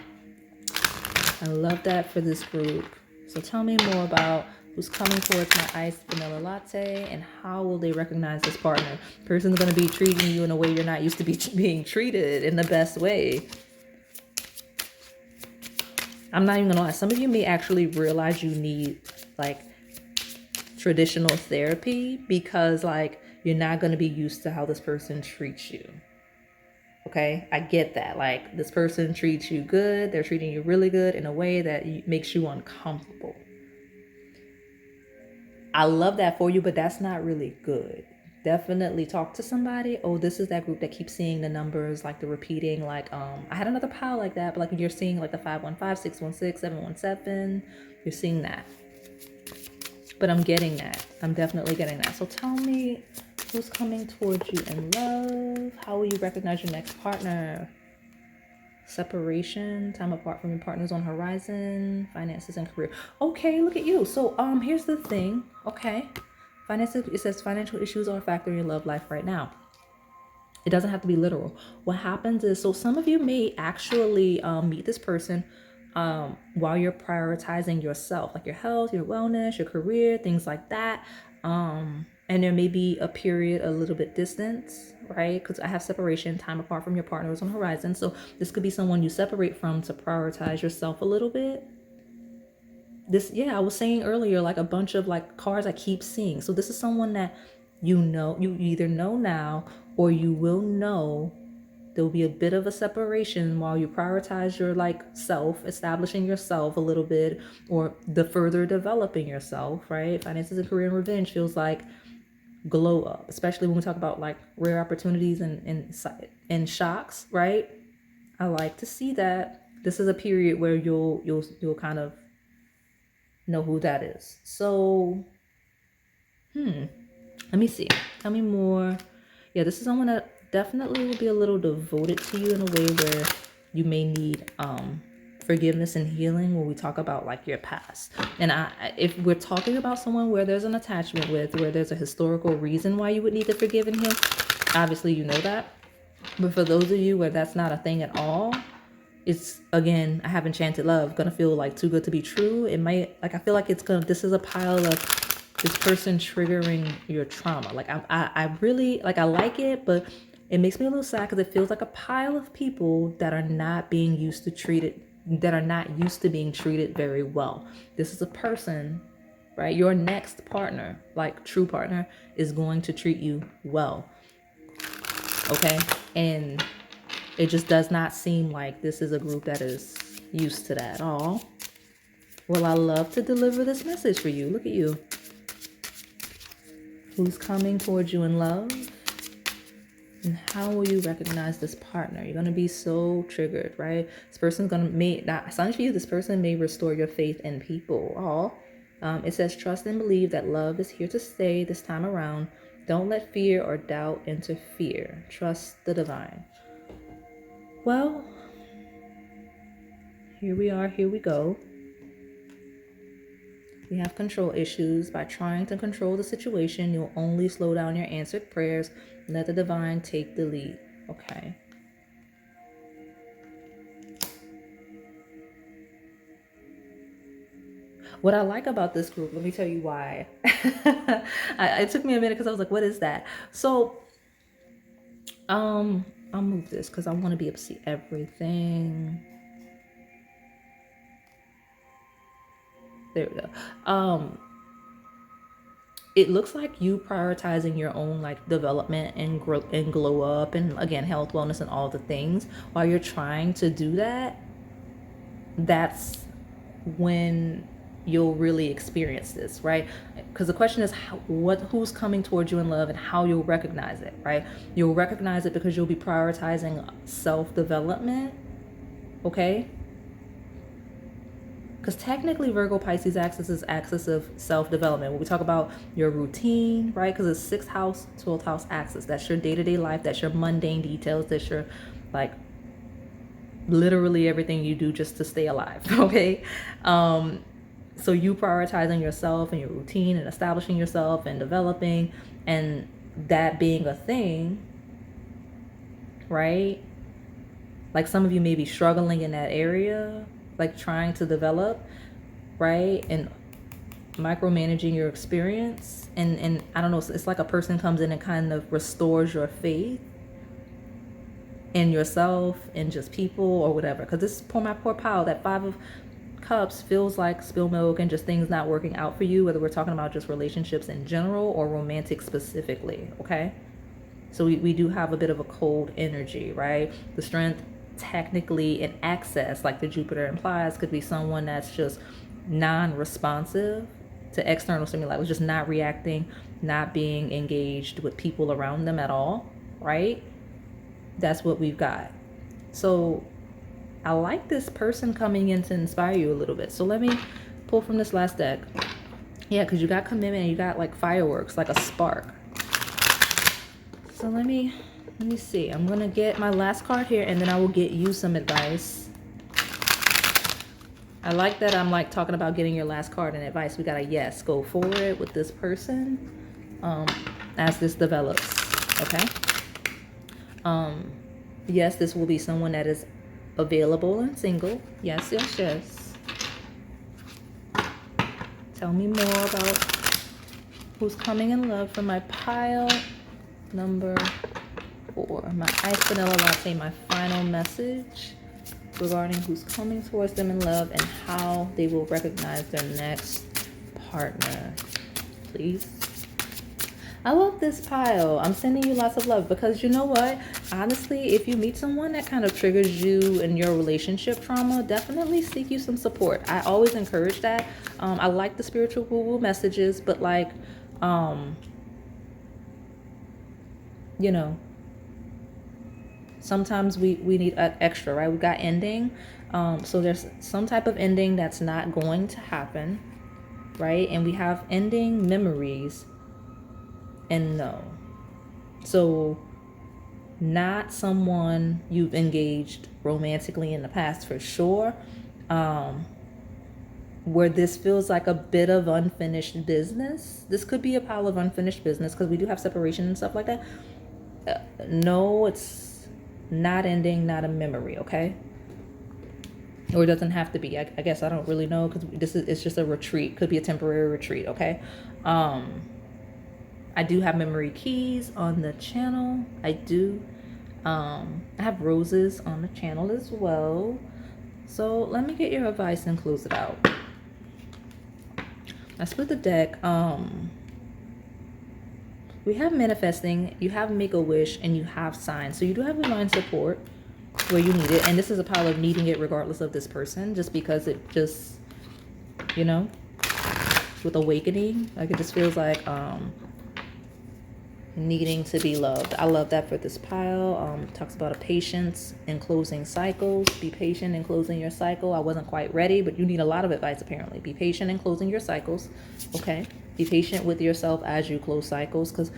I love that for this group. So tell me more about who's coming towards my iced vanilla latte and how will they recognize this partner. Person's going to be treating you in a way you're not used to being treated in the best way. I'm not even gonna lie. Some of you may actually realize you need like traditional therapy because like you're not gonna be used to how this person treats you. Okay, I get that. Like this person treats you good. They're treating you really good in a way that makes you uncomfortable. I love that for you, but that's not really good. Definitely talk to somebody. Oh, this is that group that keeps seeing the numbers, like the repeating, like I had another pile like that, but like you're seeing like the 515, 616, 717, you're seeing that. But I'm getting that. I'm definitely getting that. So tell me who's coming towards you in love. How will you recognize your next partner? Separation, time apart from your partners on horizon, finances and career. Okay, look at you. So here's the thing. Okay. Finances, it says financial issues are a factor in your love life right now. It doesn't have to be literal. What happens is, so some of you may actually meet this person while you're prioritizing yourself, like your health, your wellness, your career, things like that. And there may be a period a little bit distance, right? Because I have separation, time apart from your partners on the horizon. So this could be someone you separate from to prioritize yourself a little bit. I was saying earlier, like a bunch of like cards I keep seeing. So this is someone that you either know now or you will know. There will be a bit of a separation while you prioritize your like self, establishing yourself a little bit, or the further developing yourself, right? Finances and career and revenge feels like glow up, especially when we talk about like rare opportunities and shocks, right? I like to see that. This is a period where you'll kind of know who that is. So, let me see. Tell me more. Yeah, this is someone that definitely will be a little devoted to you in a way where you may need forgiveness and healing when we talk about like your past. And if we're talking about someone where there's an attachment with, where there's a historical reason why you would need to forgive and heal, obviously you know that. But for those of you where that's not a thing at all, it's, again, I have enchanted love, gonna feel like too good to be true. It might, like, I feel like this is a pile of this person triggering your trauma. Like I really, like, I like it, but It makes me a little sad because it feels like a pile of people that are not being used to treated, that are not used to being treated very well. This is a person, right? Your next partner, like true partner, is going to treat you well. Okay? And it just does not seem like this is a group that is used to that at all. Well, I love to deliver this message for you. Look at you. Who's coming towards you in love? And how will you recognize this partner? You're going to be so triggered, right? This person's going to, not signs for you, this person may restore your faith in people. It says, trust and believe that love is here to stay this time around. Don't let fear or doubt interfere. Trust the divine. Well, here we are, here we go. We have control issues. By trying to control the situation, you'll only slow down your answered prayers. Let the divine take the lead. Okay. What I like about this group, let me tell you why. It took me a minute because I was like, what is that? So, I'll move this because I want to be able to see everything. There we go. It looks like you prioritizing your own like development and growth and glow up and again health, wellness, and all the things. While you're trying to do that, that's when you'll really experience this, right? Because the question is who's coming towards you in love and how you'll recognize it, right? You'll recognize it because you'll be prioritizing self-development, okay? Because technically Virgo Pisces axis is axis of self-development. When we talk about your routine, right? Because it's 6th house, 12th house axis. That's your day-to-day life. That's your mundane details. That's your like literally everything you do just to stay alive. Okay. So you prioritizing yourself and your routine and establishing yourself and developing and that being a thing, right? Like some of you may be struggling in that area, like trying to develop, right? And micromanaging your experience. And I don't know, it's like a person comes in and kind of restores your faith in yourself and just people or whatever. Because this my poor pal, that 5 of Cups feels like spilled milk and just things not working out for you, whether we're talking about just relationships in general or romantic specifically, okay? So we do have a bit of a cold energy, right? The strength technically in access, like the Jupiter implies, could be someone that's just non-responsive to external stimuli, just not reacting, not being engaged with people around them at all, right? That's what we've got. So I like this person coming in to inspire you a little bit. So let me pull from this last deck. Yeah, because you got commitment and you got like fireworks, like a spark. So let me see. I'm going to get my last card here and then I will get you some advice. I like that I'm like talking about getting your last card and advice. We got a yes, go forward with this person as this develops, okay? Yes, this will be someone that is available and single. Yes, yes, yes. Tell me more about who's coming in love for my pile number 4. My iced vanilla latte, my final message regarding who's coming towards them in love and how they will recognize their next partner. Please. I love this pile. I'm sending you lots of love because you know what? Honestly, if you meet someone that kind of triggers you in your relationship trauma, definitely seek you some support. I always encourage that. I like the spiritual woo-woo messages, but like, you know, sometimes we need an extra, right? We got ending. So there's some type of ending that's not going to happen, right? And we have ending memories. And no. So not someone you've engaged romantically in the past for sure. Where this feels like a bit of unfinished business. This could be a pile of unfinished business because we do have separation and stuff like that. No, it's not ending, not a memory, okay? Or it doesn't have to be. I guess I don't really know because it's just a retreat. Could be a temporary retreat, okay? I do have memory keys on the channel. I do. I have roses on the channel as well. So let me get your advice and close it out. I split the deck. We have manifesting, you have make a wish, and you have signs. So you do have divine support where you need it. And this is a pile of needing it regardless of this person, just because it just, you know, with awakening, like it just feels like needing to be loved. I love that for this pile. Talks about a patience in closing cycles. Be patient in closing your cycle. I wasn't quite ready, but you need a lot of advice apparently. Be patient in closing your cycles. Okay. Be patient with yourself as you close cycles, because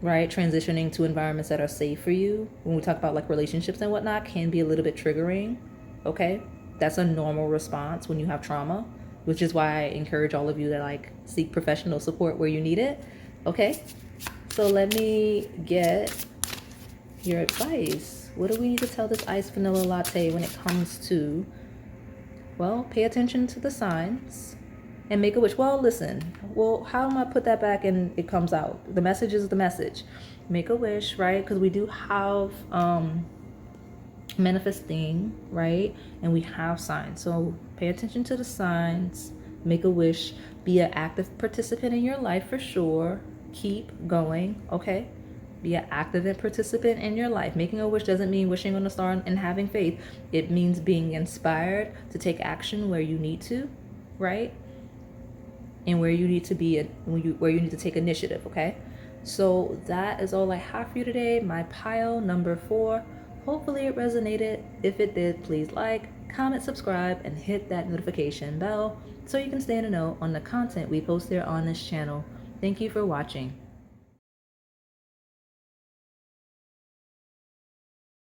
right, transitioning to environments that are safe for you, when we talk about like relationships and whatnot, can be a little bit triggering. Okay. That's a normal response when you have trauma, which is why I encourage all of you to like seek professional support where you need it. Okay. So let me get your advice. What do we need to tell this iced vanilla latte when it comes to, well, pay attention to the signs and make a wish. Well, listen, well, how am I put that back and it comes out? The message is the message. Make a wish, right? Because we do have manifesting, right? And we have signs. So pay attention to the signs, make a wish, be an active participant in your life for sure. Keep going, okay? Be an active participant in your life. Making a wish doesn't mean wishing on a star and having faith. It means being inspired to take action where you need to, right? And where you need to be, where you need to take initiative, okay? So that is all I have for you today. My pile number 4. Hopefully it resonated. If it did, please like, comment, subscribe, and hit that notification bell so you can stay in the know on the content we post here on this channel. Thank you for watching.